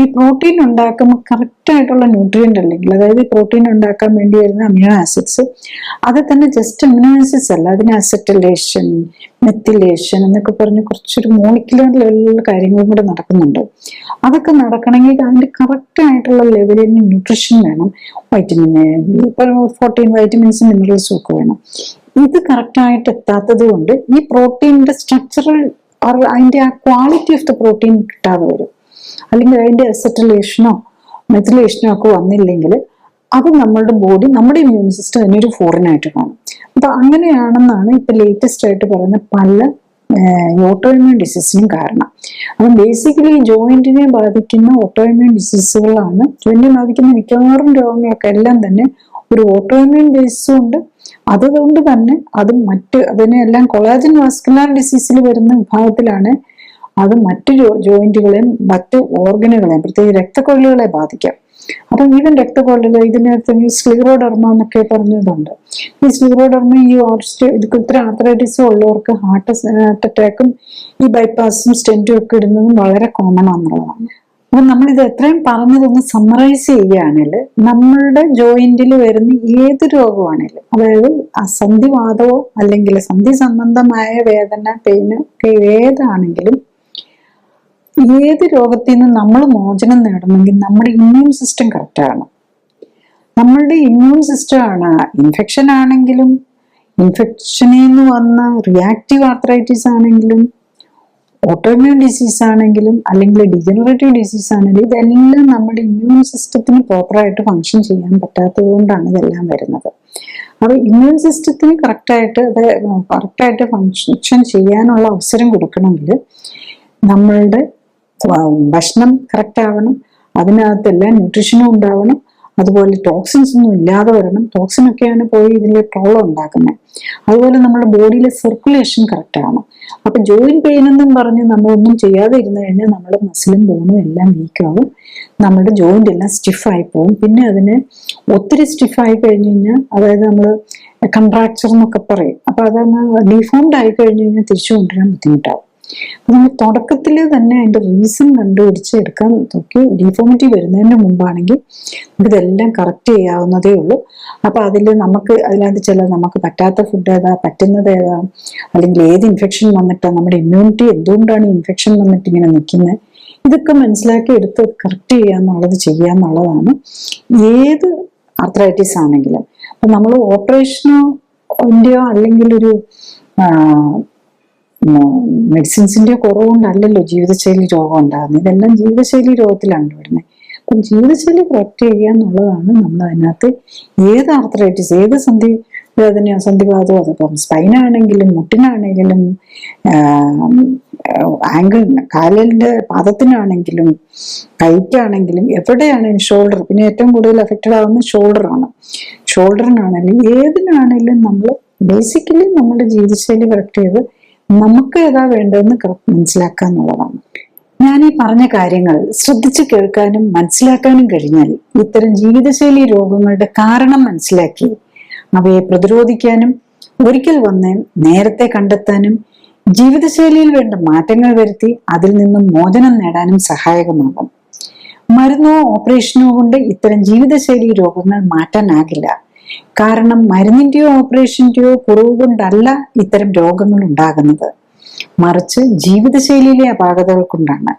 ഈ പ്രോട്ടീൻ ഉണ്ടാക്കുമ്പോൾ കറക്റ്റ് ആയിട്ടുള്ള ന്യൂട്രിയൻ്റ് അല്ലെങ്കിൽ അതായത് ഈ പ്രോട്ടീൻ ഉണ്ടാക്കാൻ വേണ്ടി വരുന്ന അമിനോ ആസിഡ്സ് അത് തന്നെ ജസ്റ്റ് അമിനോ ആസിഡ്സ് അല്ല, അതിന് അസറ്റൈലേഷൻ, മെത്തിലേഷൻ എന്നൊക്കെ പറഞ്ഞ് കുറച്ചൊരു മോളിക്കുലർ ലെവലിലുള്ള കാര്യങ്ങളും കൂടെ നടക്കുന്നുണ്ട്. അതൊക്കെ നടക്കണമെങ്കിൽ അതിന്റെ കറക്റ്റ് ആയിട്ടുള്ള ലെവലിൽ ന്യൂട്രീഷൻ വേണം. വൈറ്റമിൻ എ, 14 വൈറ്റമിൻസും മിനറൽസും ഒക്കെ വേണം. ഇത് കറക്റ്റായിട്ട് എത്താത്തത് കൊണ്ട് ഈ പ്രോട്ടീനിന്റെ സ്ട്രക്ചറൽ അതിന്റെ ആ ക്വാളിറ്റി ഓഫ് ദ പ്രോട്ടീൻ കിട്ടാതെ വരും. അല്ലെങ്കിൽ അതിന്റെ അസറ്റൈലേഷനോ മെത്തിലേഷനോ ഒക്കെ വന്നില്ലെങ്കിൽ അത് നമ്മളുടെ ബോഡി, നമ്മുടെ ഇമ്മ്യൂൺ സിസ്റ്റം അതിനൊരു ഫോറിനായിട്ട് കാണും. അപ്പൊ അങ്ങനെയാണെന്നാണ് ഇപ്പൊ ലേറ്റസ്റ്റ് ആയിട്ട് പറയുന്ന പല ഓട്ടോഇമ്യൂൺ ഡിസീസിനും കാരണം. അപ്പം ബേസിക്കലി ജോയിന്റിനെ ബാധിക്കുന്ന ഓട്ടോഇമ്യൂൺ ഡിസീസുകളാണ്. ജോയിന്റിനെ ബാധിക്കുന്ന മിക്കവാറും രോഗങ്ങളൊക്കെ എല്ലാം തന്നെ ഒരു ഓട്ടോഇമ്യൂൺ ബേസും ഉണ്ട്. അതുകൊണ്ട് തന്നെ അത് അതിനെല്ലാം കൊളാജൻ വാസ്കുലർ ഡിസീസിൽ വരുന്ന വിഭാഗത്തിലാണ്. അത് മറ്റു ജോയിന്റുകളെയും മറ്റ് ഓർഗനുകളെയും പ്രത്യേകിച്ച് രക്തക്കൊള്ളുകളെ ബാധിക്കാം. അപ്പൊ ഈവൻ രക്തക്കൊള്ളുകൾ ഇതിനകത്ത് സ്ക്ലിറോഡെർമ എന്നൊക്കെ പറഞ്ഞതുണ്ട്. ഈ സ്ക്ലിറോഡെർമ ഈ ഇത്ര ആർത്രൈറ്റിസും ഉള്ളവർക്ക് ഹാർട്ട് അറ്റാക്കും ഈ ബൈപ്പാസും സ്റ്റെന്റും ഒക്കെ ഇടുന്നതും വളരെ കോമൺ ആണെന്നുള്ളതാണ്. അപ്പൊ നമ്മളിത് എത്രയും പറഞ്ഞതൊന്ന് സമ്മറൈസ് ചെയ്യുകയാണെങ്കിൽ നമ്മളുടെ ജോയിന്റിൽ വരുന്ന ഏത് രോഗമാണെങ്കിലും, അതായത് സന്ധിവാതമോ അല്ലെങ്കിൽ സന്ധി സംബന്ധമായ വേദന, പെയിന് ഒക്കെ ഏതാണെങ്കിലും ഏത് രോഗത്തിൽ നിന്ന് നമ്മൾ മോചനം നേടണമെങ്കിൽ നമ്മുടെ ഇമ്മ്യൂൺ സിസ്റ്റം കറക്റ്റാണ്. നമ്മളുടെ ഇമ്മ്യൂൺ സിസ്റ്റം ആണ്. ഇൻഫെക്ഷൻ ആണെങ്കിലും, ഇൻഫെക്ഷനിൽ നിന്ന് വന്ന റിയാക്റ്റീവ് ആർത്രൈറ്റിസ് ആണെങ്കിലും, ഓട്ടോഇമ്യൂൺ ഡിസീസ് ആണെങ്കിലും, അല്ലെങ്കിൽ ഡിജനറേറ്റീവ് ഡിസീസ് ആണെങ്കിലും, ഇതെല്ലാം നമ്മുടെ ഇമ്മ്യൂൺ സിസ്റ്റത്തിന് പ്രോപ്പറായിട്ട് ഫങ്ഷൻ ചെയ്യാൻ പറ്റാത്തത് കൊണ്ടാണ് ഇതെല്ലാം വരുന്നത്. അപ്പൊ ഇമ്മ്യൂൺ സിസ്റ്റത്തിന് കറക്റ്റായിട്ട് ഫങ്ഷൻ ചെയ്യാനുള്ള അവസരം കൊടുക്കണമെങ്കിൽ നമ്മളുടെ ഭക്ഷണം കറക്റ്റ് ആവണം, അതിനകത്തെല്ലാം ന്യൂട്രീഷനും ഉണ്ടാവണം, അതുപോലെ ടോക്സിൻസ് ഒന്നും ഇല്ലാതെ വരണം. ടോക്സിനൊക്കെയാണ് പോയി ഇതിലെ പ്രോബ്ലം ഉണ്ടാക്കുന്നത്. അതുപോലെ നമ്മുടെ ബോഡിയിലെ സർക്കുലേഷൻ കറക്റ്റ് ആവണം. അപ്പൊ ജോയിന്റ് പെയിൻ എന്നും പറഞ്ഞ് നമ്മളൊന്നും ചെയ്യാതെ ഇരുന്ന് കഴിഞ്ഞാൽ നമ്മുടെ മസിലും ബോണും എല്ലാം വീക്കാവും, നമ്മുടെ ജോയിന്റ് എല്ലാം സ്റ്റിഫായി പോകും. പിന്നെ അതിന് ഒത്തിരി സ്റ്റിഫായി കഴിഞ്ഞു കഴിഞ്ഞാൽ, അതായത് നമ്മൾ കൺട്രാക്ചർ എന്നൊക്കെ പറയും, അപ്പൊ അതങ്ങ് ഡിഫോംഡ് ആയി കഴിഞ്ഞു കഴിഞ്ഞാൽ തിരിച്ചു കൊണ്ടുവരാൻ ബുദ്ധിമുട്ടാവും. അപ്പൊ നമ്മൾ തുടക്കത്തിൽ തന്നെ അതിന്റെ റീസൺ കണ്ടുപിടിച്ച് എടുക്കാൻ നോക്കി. ഡിഫോമിറ്റി വരുന്നതിന് മുമ്പാണെങ്കിൽ ഇതെല്ലാം കറക്റ്റ് ചെയ്യാവുന്നതേ ഉള്ളൂ. അപ്പൊ അതിനകത്ത് നമുക്ക് പറ്റാത്ത ഫുഡ് ഏതാ, പറ്റുന്നത് ഏതാ, അല്ലെങ്കിൽ ഏത് ഇൻഫെക്ഷൻ വന്നിട്ടാ, നമ്മുടെ ഇമ്മ്യൂണിറ്റി എന്തുകൊണ്ടാണ് ഇൻഫെക്ഷൻ വന്നിട്ട് ഇങ്ങനെ നിൽക്കുന്നത്, ഇതൊക്കെ മനസ്സിലാക്കി എടുത്ത് കറക്റ്റ് ചെയ്യാന്നുള്ളതാണ് ഏത് ആർത്രൈറ്റിസ് ആണെങ്കിലും. അപ്പൊ നമ്മൾ ഓപ്പറേഷനോ അല്ലെങ്കിൽ ഒരു മെഡിസിൻസിന്റെ കുറവുകൊണ്ടല്ലല്ലോ ജീവിതശൈലി രോഗം ഉണ്ടാകുന്നത്. ഇതെല്ലാം ജീവിതശൈലി രോഗത്തിലാണ് വരുന്നത്. അപ്പം ജീവിതശൈലി കറക്റ്റ് ചെയ്യുക എന്നുള്ളതാണ് നമ്മൾ അതിനകത്ത് ഏത് ആർത്രൈറ്റിസ്, ഏത് വേദനയോ സന്ധിവാതമോ, അതിപ്പം സ്പൈനാണെങ്കിലും മുട്ടിനാണെങ്കിലും കാലിന്റെ പാദത്തിനാണെങ്കിലും കൈക്കാണെങ്കിലും എവിടെയാണെങ്കിലും ഷോൾഡർ, പിന്നെ ഏറ്റവും കൂടുതൽ എഫക്റ്റഡ് ആവുന്ന ഷോൾഡറിനാണെങ്കിലും ഏതിനാണെങ്കിലും നമ്മൾ ബേസിക്കലി നമ്മുടെ ജീവിതശൈലി കറക്റ്റ് ചെയ്ത് നമുക്ക് ഏതാ വേണ്ടതെന്ന് മനസ്സിലാക്കുക എന്നുള്ളതാണ്. ഞാൻ ഈ പറഞ്ഞ കാര്യങ്ങൾ ശ്രദ്ധിച്ചു കേൾക്കാനും മനസ്സിലാക്കാനും കഴിഞ്ഞാൽ ഇത്തരം ജീവിതശൈലി രോഗങ്ങളുടെ കാരണം മനസ്സിലാക്കി അവയെ പ്രതിരോധിക്കാനും ഒരിക്കൽ വന്ന് നേരത്തെ കണ്ടെത്താനും ജീവിതശൈലിയിൽ വേണ്ട മാറ്റങ്ങൾ വരുത്തി അതിൽ നിന്നും മോചനം നേടാനും സഹായകമാകും. മരുന്നോ ഓപ്പറേഷനോ കൊണ്ട് ഇത്തരം ജീവിതശൈലി രോഗങ്ങൾ മാറ്റാനാകില്ല. കാരണം മരുന്നിന്റെയോ ഓപ്പറേഷന്റെയോ കുറവ് കൊണ്ടല്ല ഇത്തരം രോഗങ്ങൾ ഉണ്ടാകുന്നത്, മറിച്ച് ജീവിതശൈലിയിലെ അപാകതകൾ കൊണ്ടാണ്.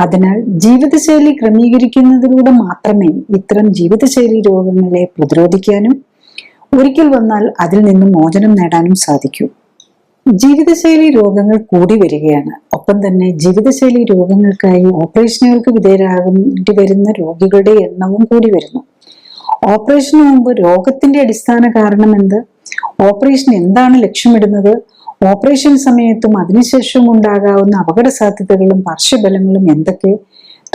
അതിനാൽ ജീവിതശൈലി ക്രമീകരിക്കുന്നതിലൂടെ മാത്രമേ ഇത്തരം ജീവിതശൈലി രോഗങ്ങളെ പ്രതിരോധിക്കാനും ഒരിക്കൽ വന്നാൽ അതിൽ നിന്നും മോചനം നേടാനും സാധിക്കൂ. ജീവിതശൈലി രോഗങ്ങൾ കൂടി വരികയാണ്. ഒപ്പം തന്നെ ജീവിതശൈലി രോഗങ്ങൾക്കായി ഓപ്പറേഷനുകൾക്ക് വിധേയരാകേണ്ടി വരുന്ന രോഗികളുടെ എണ്ണവും കൂടി വരുന്നു. ഓപ്പറേഷന് മുമ്പ് രോഗത്തിന്റെ അടിസ്ഥാന കാരണം എന്ത്, ഓപ്പറേഷൻ എന്താണ് ലക്ഷ്യമിടുന്നത്, ഓപ്പറേഷൻ സമയത്തും അതിനുശേഷവും ഉണ്ടാകാവുന്ന അപകട സാധ്യതകളും പാർശ്വഫലങ്ങളും എന്തൊക്കെ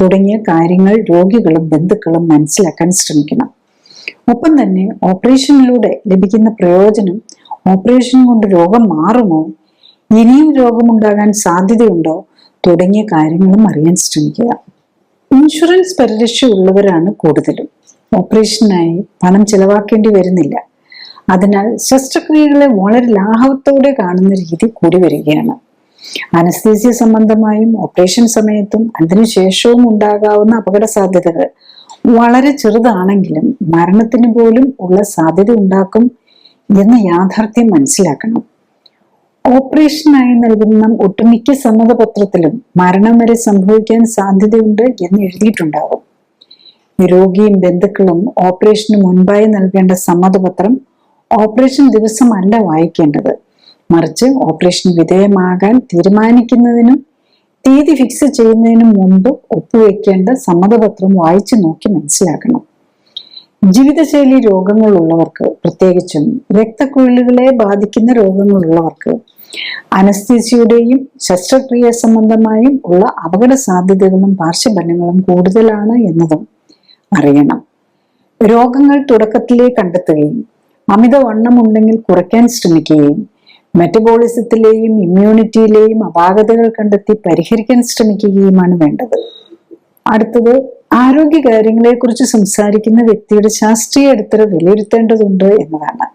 തുടങ്ങിയ കാര്യങ്ങൾ രോഗികളും ബന്ധുക്കളും മനസ്സിലാക്കാൻ ശ്രമിക്കണം. ഒപ്പം തന്നെ ഓപ്പറേഷനിലൂടെ ലഭിക്കുന്ന പ്രയോജനം, ഓപ്പറേഷൻ കൊണ്ട് രോഗം മാറുമോ, ഇനിയും രോഗമുണ്ടാകാൻ സാധ്യതയുണ്ടോ തുടങ്ങിയ കാര്യങ്ങളും അറിയാൻ ശ്രമിക്കുക. ഇൻഷുറൻസ് പരിരക്ഷ ഉള്ളവരാണ് കൂടുതലും. ഓപ്പറേഷനായി പണം ചെലവാക്കേണ്ടി വരുന്നില്ല. അതിനാൽ ശസ്ത്രക്രിയകളെ വളരെ ലാഘവത്തോടെ കാണുന്ന രീതി കൂടി വരികയാണ്. അനസ്തീസിയ സംബന്ധമായും ഓപ്പറേഷൻ സമയത്തും അതിനുശേഷവും ഉണ്ടാകാവുന്ന അപകട സാധ്യതകൾ വളരെ ചെറുതാണെങ്കിലും മരണത്തിന് പോലും ഉള്ള സാധ്യത ഉണ്ടാക്കും എന്ന യാഥാർത്ഥ്യം മനസ്സിലാക്കണം. ഓപ്പറേഷനായി നൽകുന്ന ഒട്ടുമിക്ക സമ്മതപത്രത്തിലും മരണം വരെ സംഭവിക്കാൻ സാധ്യതയുണ്ട് എന്ന് എഴുതിയിട്ടുണ്ടാകും. രോഗിയും ബന്ധുക്കളും ഓപ്പറേഷന് മുൻപായി നൽകേണ്ട സമ്മതപത്രം ഓപ്പറേഷൻ ദിവസമല്ല വായിക്കേണ്ടത്, മറിച്ച് ഓപ്പറേഷൻ വിധേയമാകാൻ തീരുമാനിക്കുന്നതിനും തീയതി ഫിക്സ് ചെയ്യുന്നതിനും മുമ്പ് ഒപ്പുവെക്കേണ്ട സമ്മതപത്രം വായിച്ചു നോക്കി മനസ്സിലാക്കണം. ജീവിതശൈലി രോഗങ്ങളുള്ളവർക്ക്, പ്രത്യേകിച്ചും രക്തക്കുഴലുകളെ ബാധിക്കുന്ന രോഗങ്ങളുള്ളവർക്ക് അനസ്തീസിയുടെയും ശസ്ത്രക്രിയ സംബന്ധമായും ഉള്ള അപകട സാധ്യതകളും പാർശ്വഫലങ്ങളും കൂടുതലാണ് എന്നതും അറിയണം. രോഗങ്ങൾ തുടക്കത്തിലേ കണ്ടെത്തുകയും അമിതവണ്ണം ഉണ്ടെങ്കിൽ കുറയ്ക്കാൻ ശ്രമിക്കുകയും മെറ്റബോളിസത്തിലെയും ഇമ്മ്യൂണിറ്റിയിലെയും അപാകതകൾ കണ്ടെത്തി പരിഹരിക്കാൻ ശ്രമിക്കുകയുമാണ് വേണ്ടത്. അടുത്തത്, ആരോഗ്യകാര്യങ്ങളെ കുറിച്ച് സംസാരിക്കുന്ന വ്യക്തിയുടെ ശാസ്ത്രീയ അടിത്തറ വിലയിരുത്തേണ്ടതുണ്ട് എന്നതാണ്.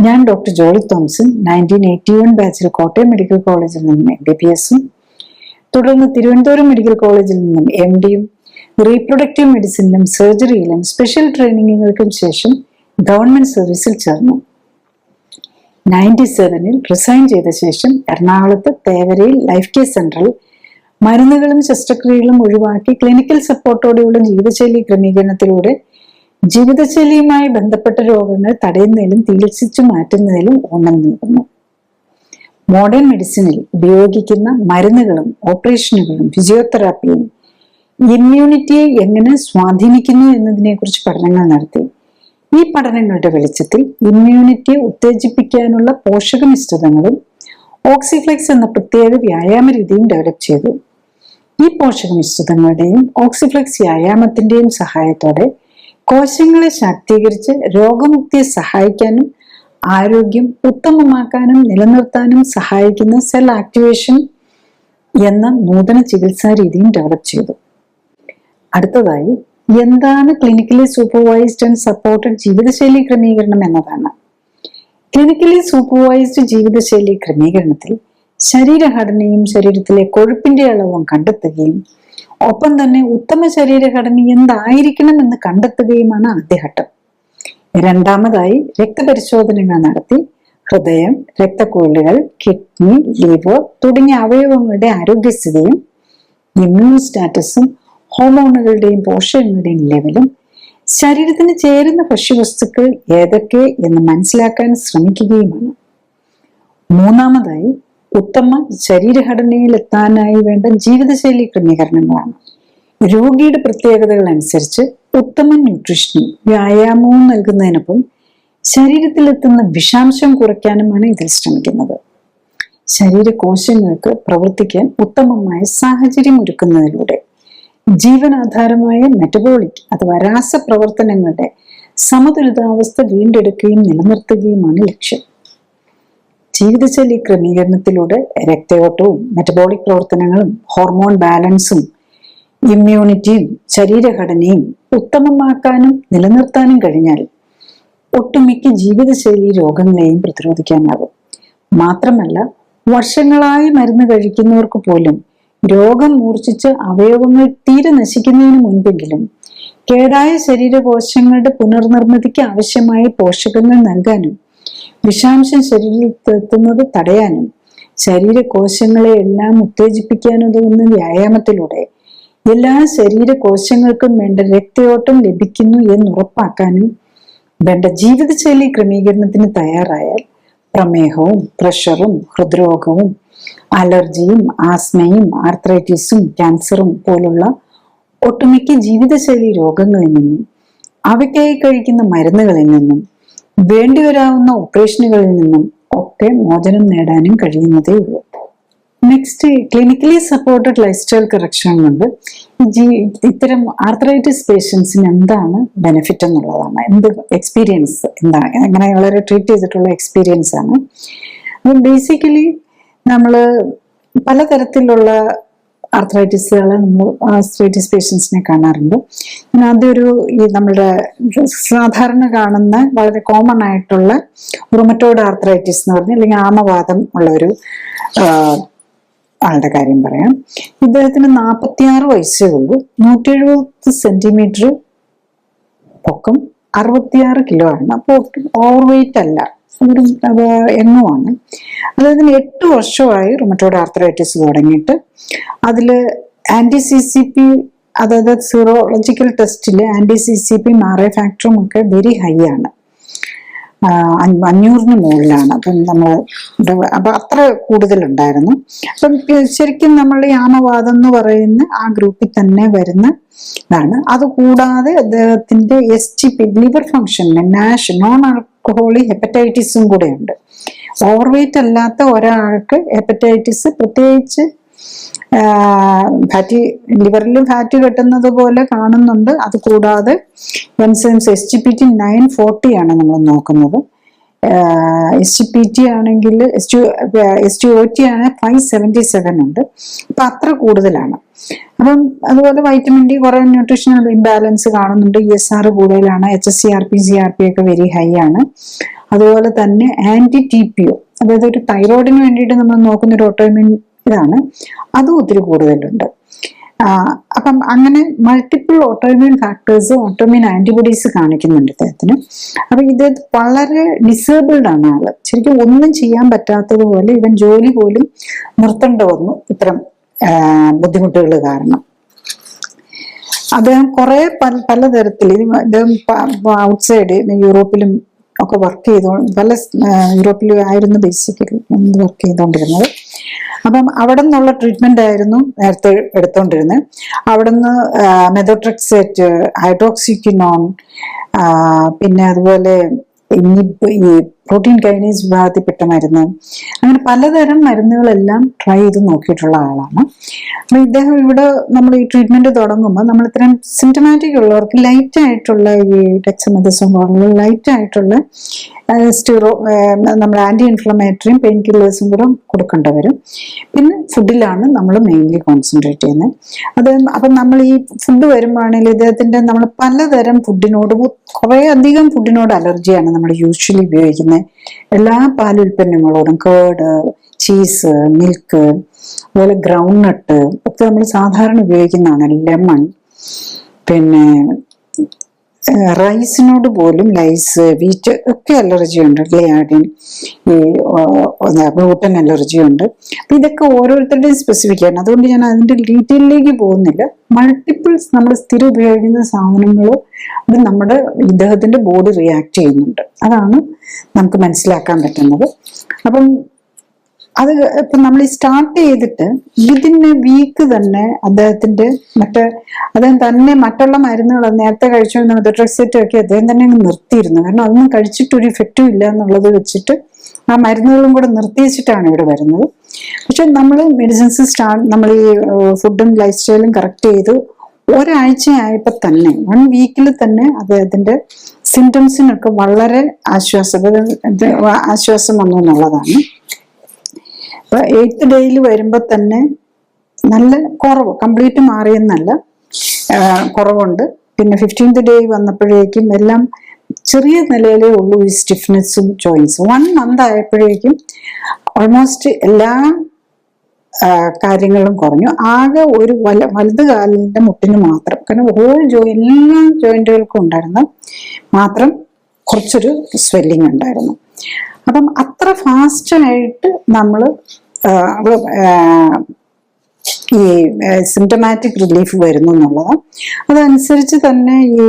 ഞാൻ ഡോക്ടർ ജോളി തോംസൺ 1981 ബാച്ചിൽ കോട്ടയം മെഡിക്കൽ കോളേജിൽ നിന്നും MBBS-ഉം തുടർന്ന് തിരുവനന്തപുരം മെഡിക്കൽ കോളേജിൽ നിന്നും MD-യും റീപ്രൊഡക്റ്റീവ് മെഡിസിനിലും സർജറിയിലും സ്പെഷ്യൽ ട്രെയിനിങ്ങുകൾക്കും ശേഷം ഗവൺമെന്റ് സർവീസിൽ ചേർന്നു. 97-ൽ റിസൈൻ ചെയ്ത ശേഷം എറണാകുളത്ത് തേവരയിൽ ലൈഫ് കെയർ സെന്ററിൽ മരുന്നുകളും ശസ്ത്രക്രിയകളും ഒഴിവാക്കി ക്ലിനിക്കൽ സപ്പോർട്ടോടെയുള്ള ജീവിതശൈലി ക്രമീകരണത്തിലൂടെ ജീവിതശൈലിയുമായി ബന്ധപ്പെട്ട രോഗങ്ങൾ തടയുന്നതിലും ചികിത്സിച്ചു മാറ്റുന്നതിലും ഊന്നൽ നൽകുന്നു. മോഡേൺ മെഡിസിനിൽ ഉപയോഗിക്കുന്ന മരുന്നുകളും ഓപ്പറേഷനുകളും ഫിസിയോതെറാപ്പിയും ഇമ്മ്യൂണിറ്റിയെ എങ്ങനെ സ്വാധീനിക്കുന്നു എന്നതിനെ കുറിച്ച് പഠനങ്ങൾ നടത്തി. ഈ പഠനങ്ങളുടെ വെളിച്ചത്തിൽ ഇമ്മ്യൂണിറ്റിയെ ഉത്തേജിപ്പിക്കാനുള്ള പോഷക മിശ്രിതങ്ങളും ഓക്സിഫ്ലെക്സ് എന്ന പ്രത്യേക വ്യായാമ രീതിയും ഡെവലപ്പ് ചെയ്തു. ഈ പോഷക മിശ്രിതങ്ങളുടെയും ഓക്സിഫ്ലെക്സ് വ്യായാമത്തിന്റെയും സഹായത്തോടെ കോശങ്ങളെ ശാക്തീകരിച്ച് രോഗമുക്തിയെ സഹായിക്കാനും ആരോഗ്യം ഉത്തമമാക്കാനും നിലനിർത്താനും സഹായിക്കുന്ന സെൽ ആക്ടിവേഷൻ എന്ന നൂതന ചികിത്സാ രീതിയും ഡെവലപ്പ് ചെയ്തു. അടുത്തതായി, എന്താണ് ക്ലിനിക്കലി സൂപ്പർവൈസ്ഡ് ആൻഡ് സപ്പോർട്ടഡ് ജീവിതശൈലി ക്രമീകരണം എന്നതാണ്. ക്ലിനിക്കലി സൂപ്പർവൈസ്ഡ് ജീവിതശൈലി ക്രമീകരണത്തിൽ ശരീരഘടനയും ശരീരത്തിലെ കൊഴുപ്പിന്റെ അളവും കണ്ടെത്തുകയും ഒപ്പം തന്നെ ഉത്തമ ശരീരഘടന എന്തായിരിക്കണം എന്ന് കണ്ടെത്തുകയുമാണ് ആദ്യഘട്ടം. രണ്ടാമതായി, രക്തപരിശോധനകൾ നടത്തി ഹൃദയം, രക്തക്കുഴലുകൾ, കിഡ്നി, ലിവർ തുടങ്ങിയ അവയവങ്ങളുടെ ആരോഗ്യസ്ഥിതിയും ഇമ്മ്യൂൺ സ്റ്റാറ്റസും ഹോർമോണുകളുടെയും പോഷകങ്ങളുടെയും ലെവലും ശരീരത്തിന് ചേരുന്ന ഭക്ഷ്യവസ്തുക്കൾ ഏതൊക്കെ എന്ന് മനസ്സിലാക്കാൻ ശ്രമിക്കുകയുമാണ്. മൂന്നാമതായി, ഉത്തമ ശരീരഘടനയിൽ എത്താനായി വേണ്ട ജീവിതശൈലി ക്രമീകരണങ്ങളാണ്. രോഗിയുടെ പ്രത്യേകതകൾ അനുസരിച്ച് ഉത്തമ ന്യൂട്രീഷനും വ്യായാമവും നൽകുന്നതിനൊപ്പം ശരീരത്തിലെത്തുന്ന വിഷാംശം കുറയ്ക്കാനുമാണ് ഇതിൽ ശ്രമിക്കുന്നത്. ശരീരകോശങ്ങൾക്ക് പ്രവർത്തിക്കാൻ ഉത്തമമായ സാഹചര്യം ഒരുക്കുന്നതിലൂടെ ജീവനാധാരമായ മെറ്റബോളിക് അഥവാ രാസപ്രവർത്തനങ്ങളുടെ സമതുലിതാവസ്ഥ വീണ്ടെടുക്കുകയും നിലനിർത്തുകയുമാണ് ലക്ഷ്യം. ജീവിതശൈലി ക്രമീകരണത്തിലൂടെ രക്തയോട്ടവും മെറ്റബോളിക് പ്രവർത്തനങ്ങളും ഹോർമോൺ ബാലൻസും ഇമ്മ്യൂണിറ്റിയും ശരീരഘടനയും ഉത്തമമാക്കാനും നിലനിർത്താനും കഴിഞ്ഞാൽ ഒട്ടുമിക്ക ജീവിതശൈലി രോഗങ്ങളെയും പ്രതിരോധിക്കാനാകും. മാത്രമല്ല, വർഷങ്ങളായി മരുന്ന് കഴിക്കുന്നവർക്ക് പോലും രോഗം മൂർച്ഛിച്ച് അവയവങ്ങൾ തീരെ നശിക്കുന്നതിന് മുൻപെങ്കിലും കേടായ ശരീരകോശങ്ങളുടെ പുനർനിർമ്മിതിക്ക് ആവശ്യമായ പോഷകങ്ങൾ നൽകാനും വിഷാംശം ശരീരത്തിലെത്തുന്നത് തടയാനും ശരീരകോശങ്ങളെ എല്ലാം ഉത്തേജിപ്പിക്കാനുതകുന്ന വ്യായാമത്തിലൂടെ എല്ലാ ശരീരകോശങ്ങൾക്കും വേണ്ട രക്തയോട്ടം ലഭിക്കുന്നു എന്നുറപ്പാക്കാനും വേണ്ട ജീവിതശൈലി ക്രമീകരണത്തിന് തയ്യാറായാൽ പ്രമേഹവും പ്രഷറും ഹൃദ്രോഗവും അലർജിയും ആസ്മയും ആർത്രൈറ്റിസും ക്യാൻസറും പോലുള്ള ഒട്ടുമിക്ക ജീവിതശൈലി രോഗങ്ങളിൽ നിന്നും അവയ്ക്കായി കഴിക്കുന്ന മരുന്നുകളിൽ നിന്നും വേണ്ടിവരാവുന്ന ഓപ്പറേഷനുകളിൽ നിന്നും ഒക്കെ മോചനം നേടാനും കഴിയുന്നതേ ഉള്ളൂ. Next, clinically supported life style correction കൊണ്ട് ഇത്തരം ആർത്രൈറ്റിസ് പേഷ്യൻസിന് എന്താണ് ബെനിഫിറ്റ് എന്നുള്ളതാണ്. എന്ത് എക്സ്പീരിയൻസ് എന്താണ്, അങ്ങനെ വളരെ ട്രീറ്റ് ചെയ്തിട്ടുള്ള എക്സ്പീരിയൻസ് ആണ്. അപ്പം ബേസിക്കലി നമ്മൾ പലതരത്തിലുള്ള ആർത്രൈറ്റിസുകളെ നമ്മൾ ആർത്രൈറ്റിസ് പേഷ്യൻസിനെ കാണാറുണ്ട്. അതൊരു നമ്മുടെ സാധാരണ കാണുന്ന വളരെ കോമൺ ആയിട്ടുള്ള റുമറ്റോയ്ഡ് ആർത്രൈറ്റിസ് എന്ന് പറഞ്ഞാൽ അല്ലെങ്കിൽ ആമവാദം ഉള്ള ഒരു ആളുടെ കാര്യം പറയാം. ഇദ്ദേഹത്തിന് 46 വയസ്സേ ഉള്ളൂ, 170 സെന്റിമീറ്റർ പൊക്കം, 66 കിലോ ആണ്. അപ്പോൾ ഓവർ വെയിറ്റ് അല്ല, ഒരു എണ്ണമാണ്. അദ്ദേഹത്തിന് 8 വർഷമായി റുമറ്റോയ്ഡ് ആർത്രൈറ്റിസ് തുടങ്ങിയിട്ട്. അതിൽ CCP, അതായത് സീറോളജിക്കൽ ടെസ്റ്റില് CCP മാറേ ഫാക്ടറും ഒക്കെ വെരി ഹൈ ആണ്, 500-ന് മുകളിലാണ്. അപ്പൊ അത്ര കൂടുതലുണ്ടായിരുന്നു. അപ്പം ശരിക്കും നമ്മൾ ഈ ആമവാദം എന്ന് പറയുന്ന ആ ഗ്രൂപ്പിൽ തന്നെ വരുന്ന ഇതാണ്. അതുകൂടാതെ അദ്ദേഹത്തിന്റെ STP ലിവർ ഫംഗ്ഷനിൽ നാഷ്, നോൺ ആൽക്കഹോളിക് ഹെപ്പറ്റൈറ്റിസും കൂടെ ഉണ്ട്. ഓവർവെയിറ്റ് അല്ലാത്ത ഒരാൾക്ക് ഹെപ്പറ്റൈറ്റിസ്, പ്രത്യേകിച്ച് ലിവറിൽ ഫാറ്റ് കെട്ടുന്നത് പോലെ കാണുന്നുണ്ട്. അത് കൂടാതെ എൻസൈംസ് SGPT 940 ആണ് നമ്മൾ നോക്കുന്നത്. SGPT ആണെങ്കിൽ SGOT ആണ് 577 ഉണ്ട്. അപ്പൊ അത്ര കൂടുതലാണ്. അപ്പം അതുപോലെ വൈറ്റമിൻ ഡി കുറെ ന്യൂട്രീഷണൽ ഇംബാലൻസ് കാണുന്നുണ്ട്. ESR കൂടുതലാണ്, HSCRP CRP ഒക്കെ വെരി ഹൈ ആണ്. അതുപോലെ തന്നെ TPO, അതായത് ഒരു തൈറോയിഡിന് വേണ്ടിയിട്ട് നമ്മൾ നോക്കുന്ന ഒരു ഓട്ടോഇമ്യൂൺ ഇതാണ്, അതും ഒത്തിരി കൂടുതലുണ്ട്. അപ്പം അങ്ങനെ multiple autoimmune factors, autoimmune antibodies കാണിക്കുന്നുണ്ട് ഇദ്ദേഹത്തിന്. അപ്പൊ ഇത് വളരെ ഡിസേബിൾഡ് ആണ് ആള്, ശരിക്കും ഒന്നും ചെയ്യാൻ പറ്റാത്തതുപോലെ ഇവൻ ജോലി പോലും നിർത്തേണ്ടി വന്നു ഇത്തരം ബുദ്ധിമുട്ടുകൾ കാരണം. അദ്ദേഹം കുറെ പലതരത്തിൽ അദ്ദേഹം ഔട്ട്സൈഡ് യൂറോപ്പിലും ഒക്കെ വർക്ക് ചെയ്തോ, യൂറോപ്പിലും ആയിരുന്നു ബേസിക്കലി വർക്ക് ചെയ്തുകൊണ്ടിരുന്നത്. അപ്പം അവിടെ നിന്നുള്ള ട്രീറ്റ്മെന്റ് ആയിരുന്നു നേരത്തെ എടുത്തോണ്ടിരുന്നത്. അവിടെ നിന്ന് മെതോട്രെക്സേറ്റ്, ഹൈഡ്രോക്സിക്വിനോൺ, പിന്നെ അതുപോലെ ഈ പ്രോട്ടീൻ കൈനേസ് വിഭാഗത്തിൽപ്പെട്ട മരുന്ന്, അങ്ങനെ പലതരം മരുന്നുകളെല്ലാം ട്രൈ ചെയ്ത് നോക്കിയിട്ടുള്ള ആളാണ്. അപ്പൊ ഇദ്ദേഹം ഇവിടെ നമ്മൾ ഈ ട്രീറ്റ്മെന്റ് തുടങ്ങുമ്പോൾ നമ്മൾ ഇത്തരം സിംറ്റമാറ്റിക് ഉള്ളവർക്ക് ലൈറ്റ് ആയിട്ടുള്ള ഈ ഡെക്സമെഥസോൺ പോലുള്ള ലൈറ്റ് ആയിട്ടുള്ള നമ്മൾ ആന്റി ഇൻഫ്ലമേറ്ററിയും പെയിൻ കില്ലേഴ്സും കൂടെ കൊടുക്കേണ്ടി വരും. പിന്നെ ഫുഡിലാണ് നമ്മൾ മെയിൻലി കോൺസെൻട്രേറ്റ് ചെയ്യുന്നത്. അപ്പം നമ്മൾ ഈ ഫുഡ് വരുമ്പോഴാണെങ്കിൽ ഇദ്ദേഹത്തിന്റെ നമ്മൾ പലതരം ഫുഡിനോട്, കുറെ അധികം ഫുഡിനോട് അലർജിയാണ് നമ്മൾ യൂഷ്വലി ഉപയോഗിക്കുന്നത്. എല്ലാ പാലുൽപ്പന്നങ്ങളോടും, കേർഡ്, ചീസ്, മിൽക്ക്, അതുപോലെ ഗ്രൗണ്ട് നട്ട് ഒക്കെ നമ്മൾ സാധാരണ ഉപയോഗിക്കുന്നതാണ്. ലെമൺ, പിന്നെ റൈസിനോട് പോലും, ലൈസ്, വീറ്റ് ഒക്കെ അലർജി ഉണ്ട്. ഗ്ലിയാഡിൻ, ഈ ഗ്ലൂട്ടൻ അലർജി ഉണ്ട്. അപ്പൊ ഇതൊക്കെ ഓരോരുത്തരുടെയും സ്പെസിഫിക് ആണ്. അതുകൊണ്ട് ഞാൻ അതിന്റെ ഡീറ്റെയിലേക്ക് പോകുന്നില്ല. മൾട്ടിപ്പിൾസ് നമ്മൾ സ്ഥിരം ഉപയോഗിക്കുന്ന സാധനങ്ങൾ അത് നമ്മുടെ ഇദ്ദേഹത്തിന്റെ ബോഡി റിയാക്ട് ചെയ്യുന്നുണ്ട്. അതാണ് നമുക്ക് മനസ്സിലാക്കാൻ പറ്റുന്നത്. അപ്പം അത് ഇപ്പൊ നമ്മൾ ഈ സ്റ്റാർട്ട് ചെയ്തിട്ട് ഇതിന് വീക്ക് തന്നെ അദ്ദേഹത്തിന്റെ അദ്ദേഹം തന്നെ മറ്റുള്ള മരുന്നുകൾ നേരത്തെ കഴിച്ചുകൊണ്ടിരുന്ന മെതോട്രെക്സേറ്റ് ഒക്കെ അദ്ദേഹം തന്നെ നിർത്തിയിരുന്നു. കാരണം അതൊന്നും കഴിച്ചിട്ടൊരു ഇഫക്റ്റും ഇല്ല എന്നുള്ളത് വെച്ചിട്ട് ആ മരുന്നുകളും കൂടെ നിർത്തിവെച്ചിട്ടാണ് ഇവിടെ വരുന്നത്. പക്ഷെ നമ്മൾ മെഡിസിൻസ് നമ്മൾ ഈ ഫുഡും ലൈഫ് സ്റ്റൈലും കറക്റ്റ് ചെയ്ത് ഒരാഴ്ചയായപ്പോ തന്നെ, 1 വീക്കിൽ തന്നെ അദ്ദേഹത്തിന്റെ സിംറ്റംസിനൊക്കെ വളരെ ആശ്വാസം വന്നു എന്നുള്ളതാണ്. 8th ഡേയിൽ വരുമ്പോ തന്നെ നല്ല കുറവ്, കംപ്ലീറ്റ് മാറിയെന്നല്ല, കുറവുണ്ട്. പിന്നെ 15th ഡേ വന്നപ്പോഴേക്കും എല്ലാം ചെറിയ നിലയിലേ ഉള്ളൂ ഈ സ്റ്റിഫ്നെസ്സും ജോയിൻസും. 1 മന്ത് ആയപ്പോഴേക്കും ഓൾമോസ്റ്റ് എല്ലാ കാര്യങ്ങളും കുറഞ്ഞു. ആകെ ഒരു വലത് കാലിന്റെ മുട്ടിന് മാത്രം, കാരണം എല്ലാ ജോയിന്റുകൾക്കും ഉണ്ടായിരുന്ന മാത്രം കുറച്ചൊരു സ്വെല്ലിങ് ഉണ്ടായിരുന്നു. അപ്പം അത്ര ഫാസ്റ്റായിട്ട് നമ്മൾ ഈ സിംറ്റമാറ്റിക് റിലീഫ് വരുന്നു എന്നുള്ളത്. അതനുസരിച്ച് തന്നെ ഈ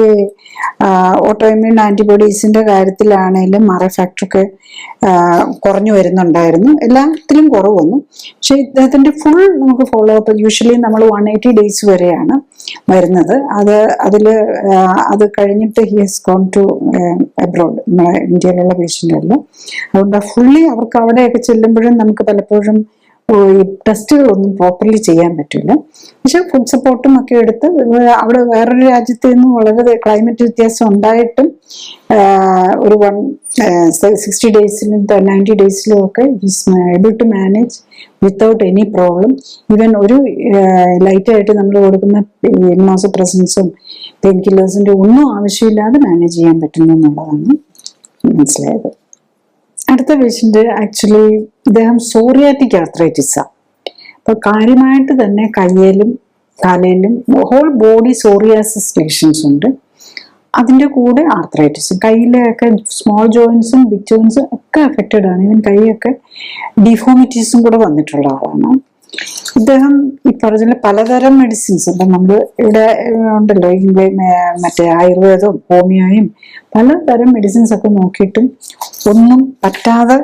ഓട്ടോഇമ്മ്യൂൺ ആന്റിബോഡീസിന്റെ കാര്യത്തിലാണേലും RA ഫാക്ടറൊക്കെ കുറഞ്ഞു വരുന്നുണ്ടായിരുന്നു. എല്ലാത്തിലും കുറവ് വന്നു. പക്ഷെ ഇദ്ദേഹത്തിന്റെ ഫുൾ നമുക്ക് ഫോളോ അപ്പ് യൂഷ്വലി നമ്മൾ 180 ഡേയ്സ് വരെയാണ് വരുന്നത്. അത് കഴിഞ്ഞിട്ട് he has gone to abroad, നമ്മളെ ഇന്ത്യയിലുള്ള പേഷ്യൻ്റെല്ലാം. അതുകൊണ്ട് ഫുള്ളി അവർക്ക് അവിടെയൊക്കെ ചെല്ലുമ്പോഴും നമുക്ക് പലപ്പോഴും ഈ ടെസ്റ്റുകളൊന്നും പ്രോപ്പർലി ചെയ്യാൻ പറ്റില്ല. പക്ഷെ ഫുഡ് സപ്പോർട്ടും ഒക്കെ എടുത്ത് അവിടെ വേറൊരു രാജ്യത്ത് നിന്ന് വളരെ ക്ലൈമറ്റ് വ്യത്യാസം ഉണ്ടായിട്ടും ഒരു 60 ഡേയ്സിലും 90 ഡേയ്സിലും ഒക്കെ is able to manage without any problem. Even ഒരു ലൈറ്റായിട്ട് നമ്മൾ കൊടുക്കുന്ന ഇമ്യൂണോസപ്രസൻസും പെയിൻ കില്ലേഴ്സിന്റെ ഒന്നും ആവശ്യമില്ലാതെ മാനേജ് ചെയ്യാൻ പറ്റുന്നു എന്നുള്ളതാണ് മനസ്സിലായത്. അടുത്ത പേഷ്യന്റ് ആക്ച്വലി ഇദ്ദേഹം സോറിയാറ്റിക് ആർത്രൈറ്റിസാണ്. അപ്പൊ കാര്യമായിട്ട് തന്നെ കയ്യിലും തലയിലും ഹോൾ ബോഡി സോറിയാസിസ് പേഷ്യൻസ് ഉണ്ട്. അതിന്റെ കൂടെ ആർത്രൈറ്റിസും, കയ്യിലൊക്കെ സ്മോൾ ജോയിൻസും ബിഗ് ജോയിൻസും ഒക്കെ അഫക്റ്റഡ് ആണ്. ഈവൻ കൈയൊക്കെ ഡിഫോമിറ്റീസും കൂടെ വന്നിട്ടുള്ള ആളാണ് ഇദ്ദേഹം. ഈ പറഞ്ഞ പലതരം മെഡിസിൻസ് ഉണ്ട്. നമ്മൾ ഇവിടെ ഉണ്ടല്ലോ മറ്റേ ആയുർവേദവും ഹോമിയോയും പലതരം മെഡിസിൻസ് ഒക്കെ നോക്കിയിട്ടും ഒന്നും പറ്റാതെ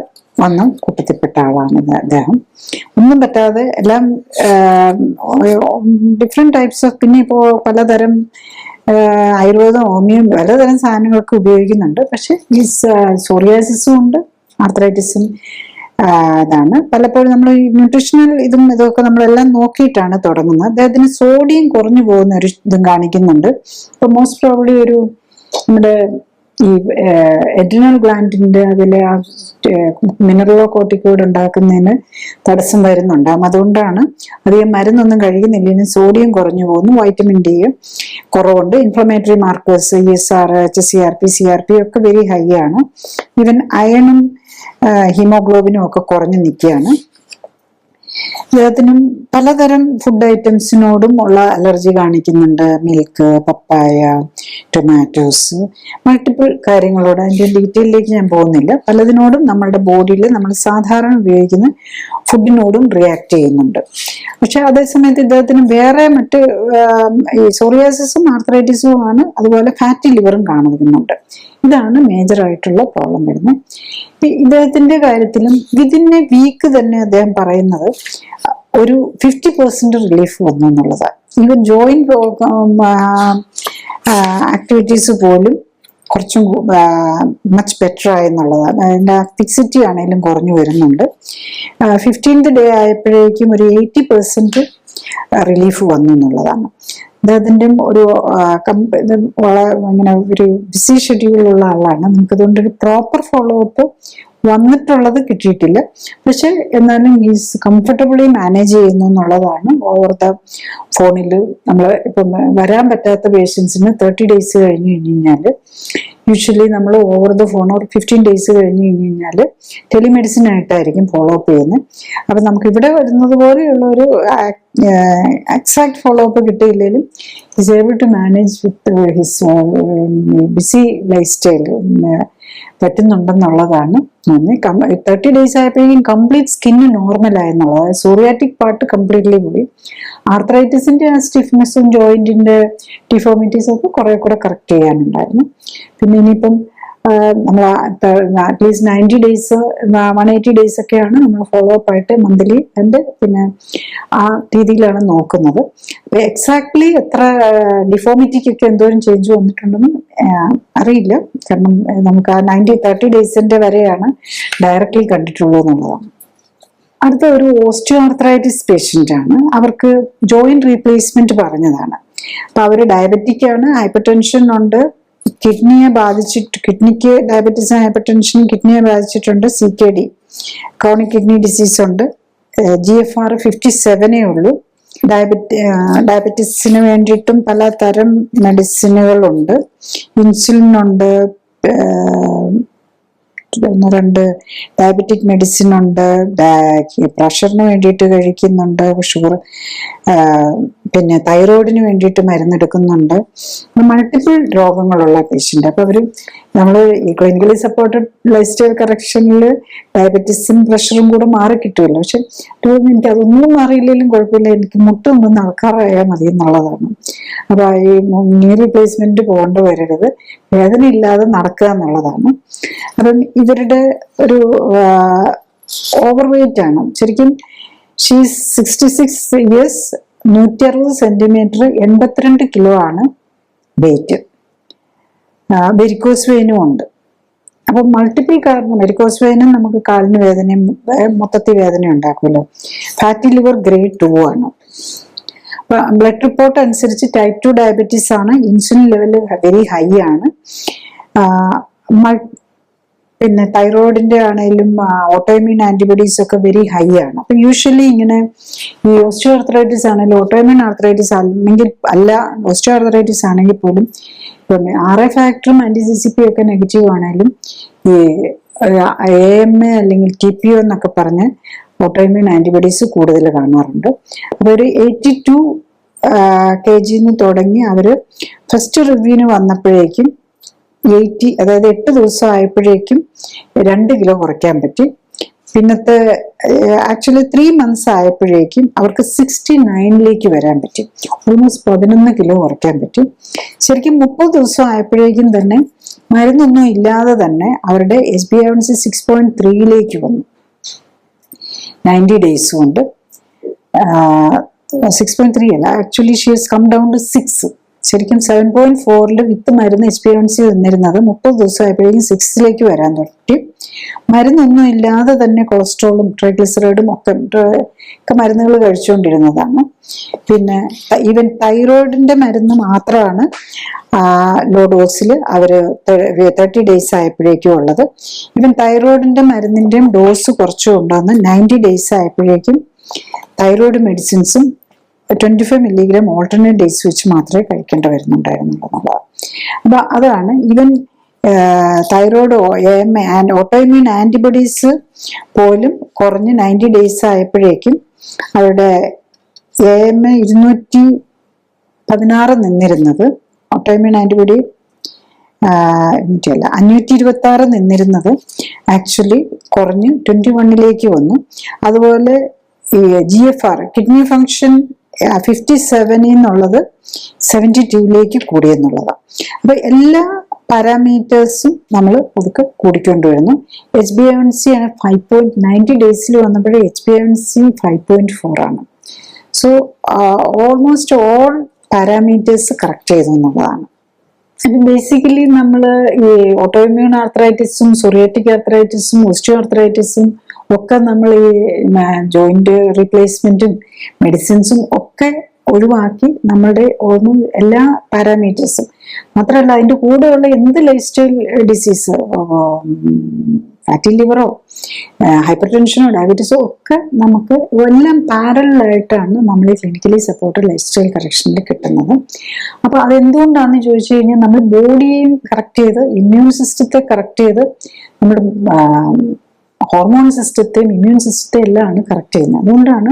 വന്ന കൂട്ടത്തിൽപ്പെട്ട ആളാണ് അദ്ദേഹം. ഒന്നും പറ്റാതെ എല്ലാം ഡിഫറെന്റ് ടൈപ്സ് ഓഫ്, പിന്നെ ഇപ്പോൾ പലതരം ആയുർവേദം ഹോമിയോ പലതരം സാധനങ്ങളൊക്കെ ഉപയോഗിക്കുന്നുണ്ട്. പക്ഷെ ഈ സോറിയാസിസും ഉണ്ട്, ആർത്രൈറ്റിസും ഇതാണ്. പലപ്പോഴും നമ്മൾ ഈ ന്യൂട്രീഷണൽ ഇതൊക്കെ നമ്മളെല്ലാം നോക്കിയിട്ടാണ് തുടങ്ങുന്നത്. അദ്ദേഹത്തിന് സോഡിയം കുറഞ്ഞു പോകുന്ന ഒരു ഇതും കാണിക്കുന്നുണ്ട്. അപ്പൊ മോസ്റ്റ് പ്രോബ്ലി ഒരു നമ്മുടെ ഈ എഡ്രിനൽ ഗ്ലാൻഡിന്റെ അതിലെ മിനറലോ കോർട്ടിക്കോയിഡ് ഉണ്ടാക്കുന്നതിന് തടസ്സം വരുന്നുണ്ടാകും. അതുകൊണ്ടാണ് അധികം മരുന്നൊന്നും കഴിക്കുന്നില്ല, സോഡിയം കുറഞ്ഞു പോകുന്നു. വൈറ്റമിൻ ഡി കുറവുണ്ട്. Inflammatory markers ESR, HCR, CRP ഒക്കെ വെരി ഹൈ ആണ്. ഈവൻ അയണും ഹീമോഗ്ലോബിനും ഒക്കെ കുറഞ്ഞു നിൽക്കുകയാണ്. ഇദ്ദേഹത്തിനും പലതരം ഫുഡ് ഐറ്റംസിനോടും ഉള്ള അലർജി കാണിക്കുന്നുണ്ട്. മിൽക്ക്, പപ്പായ, ടൊമാറ്റോസ്, മൾട്ടിപ്പിൾ കാര്യങ്ങളോട്. അതിന്റെ ഡീറ്റെയിലേക്ക് ഞാൻ പോകുന്നില്ല. പലതിനോടും നമ്മളുടെ ബോഡിയിൽ നമ്മൾ സാധാരണ ഉപയോഗിക്കുന്ന ഫുഡിനോടും റിയാക്ട് ചെയ്യുന്നുണ്ട്. പക്ഷെ അതേസമയത്ത് ഇദ്ദേഹത്തിന് വേറെ മറ്റ് ഈ സോറിയാസിസും ആർത്രൈറ്റിസും ആണ്, അതുപോലെ ഫാറ്റി ലിവറും കാണുന്നുണ്ട്. ഇതാണ് മേജർ ആയിട്ടുള്ള പ്രോബ്ലം വരുന്നത്. ഇദ്ദേഹത്തിന്റെ കാര്യത്തിലും വിതിൻ എ വീക്ക് തന്നെ അദ്ദേഹം പറയുന്നത് ഒരു 50% റിലീഫ് വന്നു എന്നുള്ളതാണ്. ഈവൻ ജോയിന്റ് ആക്ടിവിറ്റീസ് പോലും കുറച്ചും മച്ച് ബെറ്റർ ആയെന്നുള്ളതാണ്. അതിൻ്റെ ഫിക്സിറ്റി ആണെങ്കിലും കുറഞ്ഞു വരുന്നുണ്ട്. 15th ഡേ ആയപ്പോഴേക്കും ഒരു 80% റിലീഫ് വന്നു എന്നുള്ളതാണ്. അദ്ദേഹത്തിൻ്റെ ഒരു ഇങ്ങനെ ഒരു ബിസി ഷെഡ്യൂളുള്ള ആളാണ്. നമുക്കതുകൊണ്ട് ഒരു പ്രോപ്പർ ഫോളോ അപ്പ് വന്നിട്ടുള്ളത് കിട്ടിയിട്ടില്ല. പക്ഷെ എന്നാലും ഈസ് കംഫർട്ടബിളി മാനേജ് ചെയ്യുന്നു എന്നുള്ളതാണ്. ഓവർ ദ ഫോണിൽ നമ്മൾ ഇപ്പം വരാൻ പറ്റാത്ത പേഷ്യൻസിന് 30 ഡേയ്സ് കഴിഞ്ഞ് കഴിഞ്ഞാൽ യൂഷ്വലി നമ്മൾ ഓവർ ദ ഫോൺ ഒരു 15 ഡേയ്സ് കഴിഞ്ഞ് കഴിഞ്ഞാൽ ടെലിമെഡിസിൻ ആയിട്ടായിരിക്കും ഫോളോ അപ്പ് ചെയ്യുന്നത്. അപ്പം നമുക്ക് ഇവിടെ വരുന്നത് പോലെയുള്ള ഒരു എക്സാക്ട് ഫോളോ അപ്പ് കിട്ടിയില്ലെങ്കിലും is able to manage with his busy life style പറ്റുന്നുണ്ടെന്നുള്ളതാണ്. 30 ഡേയ്സ് ആയപ്പോഴേക്കും കംപ്ലീറ്റ് സ്കിന്ന് നോർമൽ ആയെന്നുള്ളത്. സോറിയാറ്റിക് പാർട്ട് കംപ്ലീറ്റ്ലി പോയി. ആർത്രൈറ്റിസിന്റെ സ്റ്റിഫ്നെസ്സും ജോയിന്റിന്റെ ഡിഫോമിറ്റീസും ഒക്കെ കുറെ കൂടെ കറക്റ്റ് ചെയ്യാനുണ്ടായിരുന്നു. പിന്നെ ഇനിയിപ്പം നമ്മൾ അറ്റ്ലീസ്റ്റ് 90 ഡേയ്സ് 180 ഡേയ്സ് ഒക്കെയാണ് നമ്മൾ ഫോളോ അപ്പ് ആയിട്ട് മന്ത്ലി ആൻഡ് പിന്നെ ആ രീതിയിലാണ് നോക്കുന്നത്. അപ്പൊ എക്സാക്ട്ലി എത്ര ഡിഫോമിറ്റിക്കൊക്കെ എന്തോരം ചേഞ്ച് വന്നിട്ടുണ്ടെന്ന് അറിയില്ല. കാരണം നമുക്ക് ആ 30 ഡേയ്സിന്റെ വരെയാണ് ഡയറക്ട്ലി കണ്ടിട്ടുള്ളത് എന്നുള്ളതാണ്. അടുത്ത ഒരു ഓസ്റ്റിയോ ആർത്രൈറ്റിസ് പേഷ്യന്റ് ആണ്. അവർക്ക് ജോയിന്റ് റീപ്ലേസ്മെന്റ് പറഞ്ഞതാണ്. അപ്പൊ അവര് ഡയബറ്റിക് ആണ്, ഹൈപ്പർ ടെൻഷൻ ഉണ്ട്, കിഡ്നിക്ക് ഡയബറ്റീസ്, ഹൈപ്പർ ടെൻഷൻ, കിഡ്നിയെ ബാധിച്ചിട്ടുണ്ട്, CKD ക്രോണിക് കിഡ്നി ഡിസീസ് ഉണ്ട്, GFR 57 ഉള്ളൂ. ഡയബറ്റീസിന് വേണ്ടിയിട്ടും പലതരം മെഡിസിനുകളുണ്ട്. ഇൻസുലിൻ ഉണ്ട്, 1-2 ഡയബറ്റിക് മെഡിസിൻ ഉണ്ട്, പ്രഷറിന് വേണ്ടിയിട്ട് കഴിക്കുന്നുണ്ട്, ഷുഗർ പിന്നെ തൈറോയിഡിന് വേണ്ടിയിട്ട് മരുന്നെടുക്കുന്നുണ്ട്. Multiple രോഗങ്ങളുള്ള patient. അപ്പോൾ അവർ നമ്മൾ ഈ ക്ലിനിക്കലി സപ്പോർട്ടഡ് ലൈഫ് സ്റ്റൈൽ കറക്ഷനിൽ ഡയബറ്റീസും പ്രഷറും കൂടെ മാറി കിട്ടുമല്ലോ. പക്ഷെ എനിക്ക് അതൊന്നും മാറിയില്ലെങ്കിലും കുഴപ്പമില്ല, എനിക്ക് മുട്ടൊന്നും നടക്കാറായാൽ മതി എന്നുള്ളതാണ്. അപ്പോൾ ഈ നീ റീപ്ലേസ്മെന്റ് പോകേണ്ട വരരുത്, വേദന ഇല്ലാതെ നടക്കുക എന്നുള്ളതാണ്. അപ്പം ഇവരുടെ ഒരു ഓവർ വെയിറ്റ് ആണ് ശരിക്കും. ഷീസ് 66 ഇയേഴ്സ്, 160 സെന്റിമീറ്റർ, 82 കിലോ ആണ് വെയിറ്റ്. വെരിക്കോസ് വെയിനും ഉണ്ട്. അപ്പൊ മൾട്ടിപ്പിൾ കാരണം വെരിക്കോസ് വെയിനും നമുക്ക് കാലിന് വേദനയും മൊത്തത്തിൽ വേദന ഉണ്ടാക്കുമല്ലോ. ഫാറ്റി ലിവർ ഗ്രേഡ് 2 ആണ്. ബ്ലഡ് റിപ്പോർട്ട് അനുസരിച്ച് ടൈപ്പ് 2 ഡയബറ്റീസ് ആണ്. ഇൻസുലിൻ ലെവൽ വെരി ഹൈ ആണ്. പിന്നെ തൈറോയിഡിന്റെ ആണെങ്കിലും ഓട്ടോഇമ്യൂൺ ആന്റിബോഡീസ് ഒക്കെ വെരി ഹൈ ആണ്. അപ്പൊ യൂഷ്വലി ഇങ്ങനെ ഈ ഓസ്റ്റിയോ ആർത്രൈറ്റിസ് ആണെങ്കിലും ഓട്ടോഇമ്യൂൺ ആർത്രൈറ്റിസ് അല്ലെങ്കിൽ അല്ല ഓസ്റ്റിയോ ആർത്രൈറ്റിസ് ആണെങ്കിൽ പോലും ഇപ്പം RA ഫാക്ടറും anti-CCP ഒക്കെ നെഗറ്റീവ് ആണെങ്കിലും ഈ AMA അല്ലെങ്കിൽ TPO എന്നൊക്കെ പറഞ്ഞ് ഓട്ടോഇമ്യൂൺ ആന്റിബോഡീസ് കൂടുതൽ കാണാറുണ്ട്. അപ്പൊ ഒരു 82 kg തുടങ്ങി അവര് ഫസ്റ്റ് റിവ്യൂവിന് വന്നപ്പോഴേക്കും 80, അതായത് 8 ദിവസം ആയപ്പോഴേക്കും 2 കിലോ കുറയ്ക്കാൻ പറ്റി. പിന്നത്തെ ആക്ച്വലി 3 months ആയപ്പോഴേക്കും അവർക്ക് 69ലേക്ക് വരാൻ പറ്റി. ഓൾമോസ്റ്റ് 11 കിലോ കുറയ്ക്കാൻ പറ്റി. ശരിക്കും 30 ദിവസം ആയപ്പോഴേക്കും തന്നെ മരുന്നൊന്നും ഇല്ലാതെ തന്നെ അവരുടെ HbA1c 6.3ലേക്ക് വന്നു. 90 days കൊണ്ട് 6.3 അല്ല, actually she has come down to 6. ശരിക്കും 7.4 വിത്ത് മരുന്ന് HbA1c വന്നിരുന്നത് 30 ദിവസം ആയപ്പോഴേക്കും 6ലേക്ക് വരാൻ തുടങ്ങി. മരുന്നൊന്നും ഇല്ലാതെ തന്നെ കൊളസ്ട്രോളും ട്രൈഗ്ലിസറൈഡും ഒക്കെ മരുന്നുകൾ കഴിച്ചുകൊണ്ടിരുന്നതാണ്. പിന്നെ ഈവൻ തൈറോയിഡിന്റെ മരുന്ന് മാത്രമാണ് ലോ ഡോസിൽ അവര് 30 days ആയപ്പോഴേക്കും ഉള്ളത്. ഈവൻ തൈറോയിഡിന്റെ മരുന്നിന്റെയും ഡോസ് കുറച്ചു കൊണ്ടുവന്ന് 90 days ആയപ്പോഴേക്കും തൈറോയിഡ് മെഡിസിൻസും 25 milligram ഓൾട്ടർനേറ്റ് ഡേയ്സ് വെച്ച് മാത്രമേ കഴിക്കേണ്ടി വരുന്നുണ്ടായിരുന്നുള്ളതാണ്. അപ്പൊ അതാണ് ഈവൻ തൈറോയിഡ് ഓട്ടോഇമ്യൂൺ ആന്റിബോഡീസ് പോലും കുറഞ്ഞ് 90 days ആയപ്പോഴേക്കും അവരുടെ AMA 216 നിന്നിരുന്നത്, ഓട്ടോഇമ്യൂൺ ആന്റിബോഡി 526 നിന്നിരുന്നത് ആക്ച്വലി കുറഞ്ഞ് 21ലേക്ക് വന്നു. അതുപോലെ ഈ GFR കിഡ്നി ഫങ്ഷൻ 57 എന്നുള്ളത് 72ലേക്ക് കൂടിയെന്നുള്ളതാണ്. അപ്പൊ എല്ലാ പാരാമീറ്റേഴ്സും നമ്മൾ പുതുക്കെ കൂടിക്കൊണ്ടുവരുന്നു. HbA1c ആണ് 5.90 ഡേയ്സിൽ വന്നപ്പോഴേ HbA1c 5.4 ആണ്. So almost all parameters correct ചെയ്തു എന്നുള്ളതാണ്. ബേസിക്കലി നമ്മൾ ഈ ഓട്ടോഇമ്യൂൺ ആർത്രൈറ്റിസും സൊറിയാറ്റിക് ആർത്രൈറ്റിസും ഓസ്റ്റിയോ ആർത്രൈറ്റിസും ഒക്കെ നമ്മൾ ഈ ജോയിന്റ് റീപ്ലേസ്മെന്റും മെഡിസിൻസും ഒക്കെ ഒഴിവാക്കി നമ്മളുടെ ഓൾമോസ്റ്റ് എല്ലാ പാരാമീറ്റേഴ്സും മാത്രമല്ല അതിൻ്റെ കൂടെയുള്ള എന്ത് ലൈഫ് സ്റ്റൈൽ ഡിസീസ്, ഫാറ്റി ലിവറോ ഹൈപ്പർ ടെൻഷനോ ഡയബറ്റീസോ ഒക്കെ നമുക്ക് എല്ലാം പാരലായിട്ടാണ് നമ്മൾ ഈ ക്ലിനിക്കലി സപ്പോർട്ടഡ് ലൈഫ് സ്റ്റൈൽ കറക്ഷനിൽ കിട്ടുന്നത്. അപ്പോൾ അതെന്തുകൊണ്ടാണെന്ന് ചോദിച്ചു കഴിഞ്ഞാൽ നമ്മൾ ബോഡിയെയും കറക്റ്റ് ചെയ്ത് ഇമ്മ്യൂൺ സിസ്റ്റത്തെ കറക്റ്റ് ചെയ്ത് നമ്മുടെ ഹോർമോൺ സിസ്റ്റത്തെയും ഇമ്മ്യൂൺ സിസ്റ്റത്തെയും എല്ലാമാണ് കറക്റ്റ് ചെയ്യുന്നത്. അതുകൊണ്ടാണ്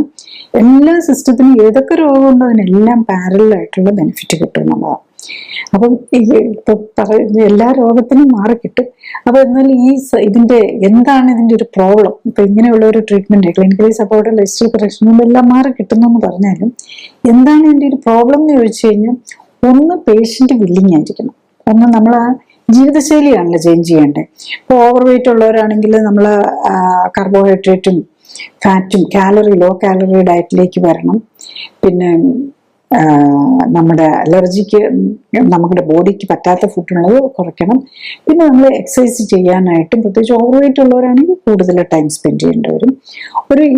എല്ലാ സിസ്റ്റത്തിനും ഏതൊക്കെ രോഗമുണ്ടോ അതിനെല്ലാം പാരലായിട്ടുള്ള ബെനിഫിറ്റ് കിട്ടുന്നതാണ്. അപ്പം ഇപ്പൊ എല്ലാ രോഗത്തിനും മാറിക്കിട്ടും. അപ്പൊ എന്നാൽ ഇതിന്റെ എന്താണ് ഇതിന്റെ ഒരു പ്രോബ്ലം? ഇപ്പൊ ഇങ്ങനെയുള്ള ഒരു treatment clinically supported life style correction എല്ലാം മാറി കിട്ടുന്നു എന്ന് പറഞ്ഞാലും എന്താണ് ഇതിന്റെ ഒരു പ്രോബ്ലം എന്ന് ചോദിച്ചു കഴിഞ്ഞാൽ, ഒന്ന് പേഷ്യന്റ് വില്ലിങ് ആയിരിക്കണം. ഒന്ന് നമ്മൾ ആ ജീവിതശൈലിയാണല്ലോ ചേഞ്ച് ചെയ്യേണ്ടത്. ഇപ്പോൾ ഓവർ വെയിറ്റ് ഉള്ളവരാണെങ്കിൽ നമ്മൾ കാർബോഹൈഡ്രേറ്റും ഫാറ്റും ലോ കാലറി ഡയറ്റിലേക്ക് വരണം. പിന്നെ നമ്മുടെ അലർജിക്ക് നമ്മുടെ ബോഡിക്ക് പറ്റാത്ത ഫുഡുള്ളത് കുറയ്ക്കണം. പിന്നെ നമ്മൾ എക്സസൈസ് ചെയ്യാനായിട്ടും പ്രത്യേകിച്ച് ഓവർ വെയിറ്റ് ഉള്ളവരാണെങ്കിൽ കൂടുതൽ ടൈം സ്പെൻഡ് ചെയ്യേണ്ടി വരും.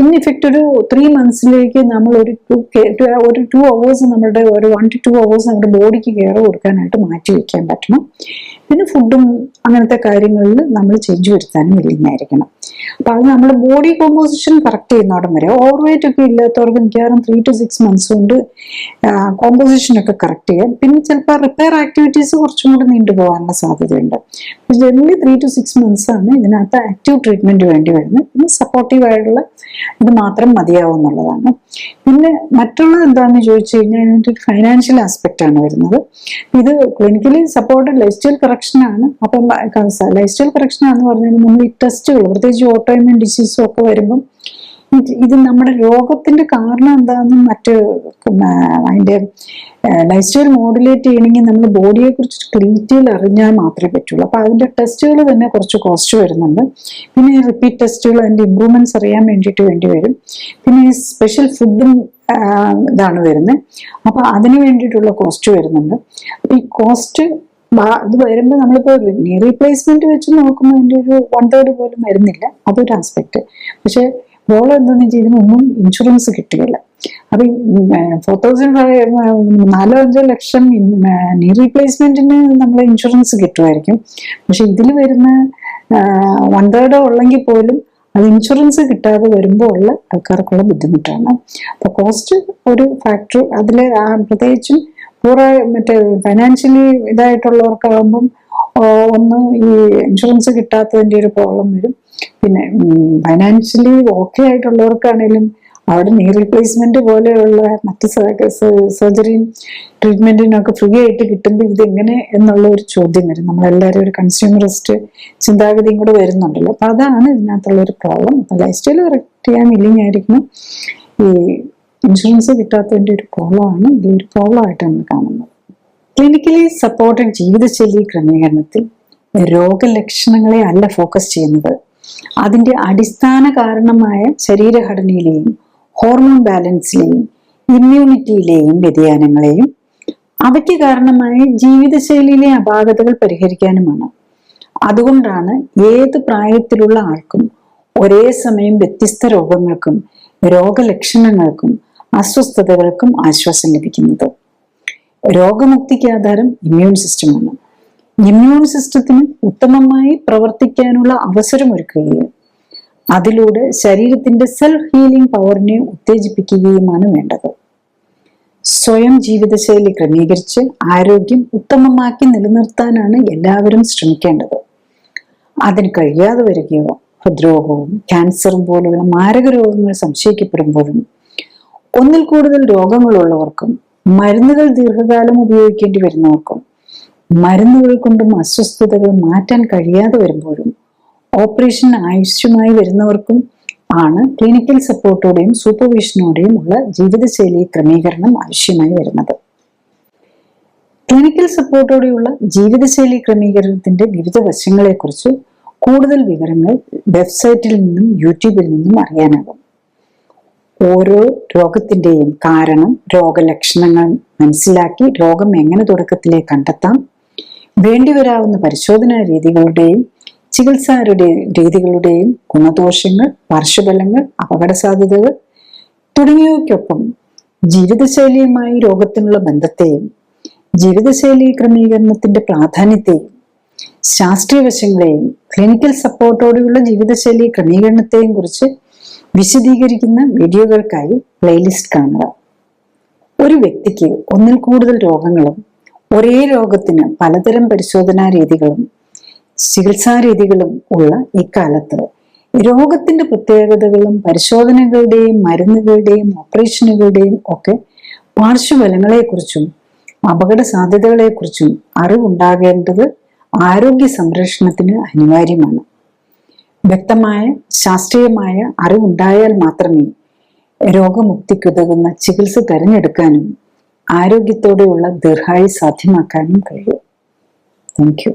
ഇൻ ഇഫക്റ്റ് ഒരു 3 months നമ്മൾ ഒരു 2 hours നമ്മുടെ ഒരു 1 to 2 hours നമ്മുടെ ബോഡിക്ക് കെയർ കൊടുക്കാനായിട്ട് മാറ്റി വെക്കാൻ പറ്റണം. പിന്നെ ഫുഡും അങ്ങനത്തെ കാര്യങ്ങളിൽ നമ്മൾ ചേഞ്ച് വരുത്താനും വില്ലിങ്ങായിരിക്കണം. അപ്പൊ അത് നമ്മുടെ ബോഡി കോമ്പോസിഷൻ കറക്റ്റ് ചെയ്യുന്നോടം വരെ, ഓവർ വെയിറ്റ് ഒക്കെ ഇല്ലാത്തവർക്ക് മിക്കവാറും 3 to 6 months കൊണ്ട് കോമ്പോസിഷൻ ഒക്കെ കറക്റ്റ് ചെയ്യാം. പിന്നെ ചിലപ്പോൾ റിപ്പയർ ആക്ടിവിറ്റീസ് കുറച്ചും കൂടി നീണ്ടുപോകാനുള്ള സാധ്യതയുണ്ട്. ജനറലി 3 to 6 months ആണ് ഇതിനകത്ത് ആക്റ്റീവ് ട്രീറ്റ്മെന്റ് വേണ്ടി വരുന്നത്. പിന്നെ സപ്പോർട്ടീവ് ആയിട്ടുള്ള ഇത് മാത്രം മതിയാവും എന്നുള്ളതാണ്. പിന്നെ മറ്റുള്ളത് എന്താണെന്ന് ചോദിച്ചു കഴിഞ്ഞാൽ ഇതിൻ്റെ ഒരു ഫൈനാൻഷ്യൽ ആസ്പെക്റ്റ് ആണ് വരുന്നത്. ഇത് clinically supported life style correction ആണ്. അപ്പം ലൈഫ് സ്റ്റൈൽ കറക്ഷൻ ആണെന്ന് പറഞ്ഞാൽ നമ്മൾ ഈ ടെസ്റ്റുകൾ, പ്രത്യേകിച്ച് ഓട്ടോഇമ്യൂൺ ഡിസീസും ഒക്കെ വരുമ്പം ഇത് നമ്മുടെ രോഗത്തിന്റെ കാരണം എന്താണെന്നും മറ്റ് അതിന്റെ ലൈഫ് സ്റ്റൈൽ മോഡുലേറ്റ് ചെയ്യണമെങ്കിൽ നമ്മൾ ബോഡിയെ കുറിച്ച് ഡീറ്റെയിൽ അറിഞ്ഞാൽ മാത്രമേ പറ്റുള്ളൂ. അപ്പൊ അതിന്റെ ടെസ്റ്റുകൾ തന്നെ കുറച്ച് കോസ്റ്റ് വരുന്നുണ്ട്. പിന്നെ ഈ റിപ്പീറ്റ് ടെസ്റ്റുകൾ, അതിന്റെ ഇമ്പ്രൂവ്മെന്റ്സ് അറിയാൻ വേണ്ടിയിട്ട് വേണ്ടി വരും. പിന്നെ ഈ സ്പെഷ്യൽ ഫുഡും ഇതാണ് വരുന്നത്. അപ്പൊ അതിന് വേണ്ടിയിട്ടുള്ള കോസ്റ്റ് വരുന്നുണ്ട്. ഈ കോസ്റ്റ് ഇത് വരുമ്പോൾ നമ്മളിപ്പോ നീ റീപ്ലേസ്മെന്റ് വെച്ച് നോക്കുമ്പോൾ അതിന്റെ ഒരു 1/3 പോലും വരുന്നില്ല. അതൊരു ആസ്പെക്ട്. പക്ഷെ ബോൾ എന്താണെന്ന് വെച്ചാൽ ഇതിനൊന്നും ഇൻഷുറൻസ് കിട്ടുകയില്ല. അപ്പൊ 4-5 ലക്ഷം നീ റീപ്ലേസ്മെന്റിന് നമ്മൾ ഇൻഷുറൻസ് കിട്ടുമായിരിക്കും. പക്ഷെ ഇതിൽ വരുന്ന 1/3 ഉള്ളെങ്കിൽ പോലും അത് ഇൻഷുറൻസ് കിട്ടാതെ വരുമ്പോൾ ഉള്ള ആൾക്കാർക്കുള്ള ബുദ്ധിമുട്ടാണ്. അപ്പൊ കോസ്റ്റ് ഒരു ഫാക്ടർ. അതിൽ പ്രത്യേകിച്ചും മറ്റേ ഫൈനാൻഷ്യലി ഇതായിട്ടുള്ളവർക്കാകുമ്പം ഒന്ന് ഈ ഇൻഷുറൻസ് കിട്ടാത്തതിന്റെ ഒരു പ്രോബ്ലം വരും. പിന്നെ ഫൈനാൻഷ്യലി ഓക്കെ ആയിട്ടുള്ളവർക്കാണെങ്കിലും അവിടെ നീ റീപ്ലേസ്മെന്റ് പോലെയുള്ള മറ്റ് സർജറിയും ട്രീറ്റ്മെന്റിനും ഒക്കെ ഫ്രീ ആയിട്ട് കിട്ടുമ്പോൾ ഇതെങ്ങനെ എന്നുള്ള ഒരു ചോദ്യം വരും. നമ്മളെല്ലാവരും ഒരു കൺസ്യൂമറിസ്റ്റ് ചിന്താഗതിയും കൂടെ വരുന്നുണ്ടല്ലോ. അപ്പൊ അതാണ് ഇതിനകത്തുള്ള ഒരു പ്രോബ്ലം. അപ്പൊ ലൈഫ് സ്റ്റൈൽ കറക്റ്റ് ചെയ്യാൻ ഇല്ലെങ്കിൽ ഈ ഇൻഷുറൻസ് കിട്ടാത്തതിന്റെ ഒരു പ്രോബ്ലമാണ് ഇതൊരു പ്രോബ്ലം ആയിട്ട് നമ്മൾ കാണുന്നത്. ക്ലിനിക്കലി സപ്പോർട്ടഡ് ജീവിതശൈലി ക്രമീകരണത്തിൽ രോഗലക്ഷണങ്ങളെ അല്ല ഫോക്കസ് ചെയ്യുന്നത്, അതിന്റെ അടിസ്ഥാന കാരണമായ ശരീരഘടനയിലെയും ഹോർമോൺ ബാലൻസിലെയും ഇമ്മ്യൂണിറ്റിയിലെയും വ്യതിയാനങ്ങളെയും അവയ്ക്ക് കാരണമായ ജീവിതശൈലിയിലെ അപാകതകൾ പരിഹരിക്കാനുമാണ്. അതുകൊണ്ടാണ് ഏത് പ്രായത്തിലുള്ള ആൾക്കും ഒരേ സമയം വ്യത്യസ്ത രോഗങ്ങൾക്കും രോഗലക്ഷണങ്ങൾക്കും അസ്വസ്ഥതകൾക്കും ആശ്വാസം ലഭിക്കുന്നത്. രോഗമുക്തിക്ക് ആധാരം ഇമ്മ്യൂൺ സിസ്റ്റമാണ്. ഇമ്മ്യൂൺ സിസ്റ്റത്തിന് ഉത്തമമായി പ്രവർത്തിക്കാനുള്ള അവസരമൊരുക്കുകയും അതിലൂടെ ശരീരത്തിന്റെ സെൽഫ് ഹീലിംഗ് പവറിനെ ഉത്തേജിപ്പിക്കുകയുമാണ് വേണ്ടത്. സ്വയം ജീവിതശൈലി ക്രമീകരിച്ച് ആരോഗ്യം ഉത്തമമാക്കി നിലനിർത്താനാണ് എല്ലാവരും ശ്രമിക്കേണ്ടത്. അതിന് കഴിയാതെ വരികയോ ഹൃദ്രോഗവും ക്യാൻസറും പോലുള്ള മാരക രോഗങ്ങൾ സംശയിക്കപ്പെടുമ്പോഴും ഒന്നിൽ കൂടുതൽ രോഗങ്ങളുള്ളവർക്കും മരുന്നുകൾ ദീർഘകാലം ഉപയോഗിക്കേണ്ടി വരുന്നവർക്കും മരുന്നുകൾ കൊണ്ടും അസ്വസ്ഥതകൾ മാറ്റാൻ കഴിയാതെ വരുമ്പോഴും ഓപ്പറേഷൻ ആവശ്യമായി വരുന്നവർക്കും ആണ് ക്ലിനിക്കൽ സപ്പോർട്ടോടെയും സൂപ്പർവിഷനോടെയും ഉള്ള ജീവിതശൈലി ക്രമീകരണം ആവശ്യമായി വരുന്നത്. ക്ലിനിക്കൽ സപ്പോർട്ടോടെയുള്ള ജീവിതശൈലി ക്രമീകരണത്തിന്റെ വിവിധ വശങ്ങളെക്കുറിച്ച് കൂടുതൽ വിവരങ്ങൾ വെബ്സൈറ്റിൽ നിന്നും യൂട്യൂബിൽ നിന്നും അറിയാനാകും. ഓരോ രോഗത്തിന്റെയും കാരണം, രോഗലക്ഷണങ്ങൾ മനസ്സിലാക്കി രോഗം എങ്ങനെ തുടക്കത്തിലേ കണ്ടെത്താം, വേണ്ടിവരാവുന്ന പരിശോധനാ രീതികളുടെയും ചികിത്സാ രീതികളുടെയും ഗുണദോഷങ്ങൾ, പാർശ്വഫലങ്ങൾ, അപകട സാധ്യതകൾ തുടങ്ങിയവയ്ക്കൊപ്പം ജീവിതശൈലിയുമായി രോഗത്തിനുള്ള ബന്ധത്തെയും ജീവിതശൈലി ക്രമീകരണത്തിന്റെ പ്രാധാന്യത്തെയും ശാസ്ത്രീയ വശങ്ങളെയും ക്ലിനിക്കൽ സപ്പോർട്ടോടെയുള്ള ജീവിതശൈലി ക്രമീകരണത്തെയും കുറിച്ച് വിശദീകരിക്കുന്ന വീഡിയോകൾക്കായി പ്ലേലിസ്റ്റ് കാണുക. ഒരു വ്യക്തിക്ക് ഒന്നിൽ കൂടുതൽ രോഗങ്ങളും ഒരേ രോഗത്തിന് പലതരം പരിശോധനാ രീതികളും ചികിത്സാ രീതികളും ഉള്ള ഇക്കാലത്ത് രോഗത്തിന്റെ പ്രത്യേകതകളും പരിശോധനകളുടെയും മരുന്നുകളുടെയും ഓപ്പറേഷനുകളുടെയും ഒക്കെ പാർശ്വഫലങ്ങളെക്കുറിച്ചും അപകട സാധ്യതകളെക്കുറിച്ചും അറിവുണ്ടാകേണ്ടത് ആരോഗ്യ സംരക്ഷണത്തിന് അനിവാര്യമാണ്. വ്യക്തമായ ശാസ്ത്രീയമായ അറിവുണ്ടായാൽ മാത്രമേ രോഗമുക്തിക്കുതകുന്ന ചികിത്സ തിരഞ്ഞെടുക്കാനും ആരോഗ്യത്തോടെയുള്ള ദീർഘായുസ് സാധ്യമാക്കാനും കഴിയൂ. Thank you.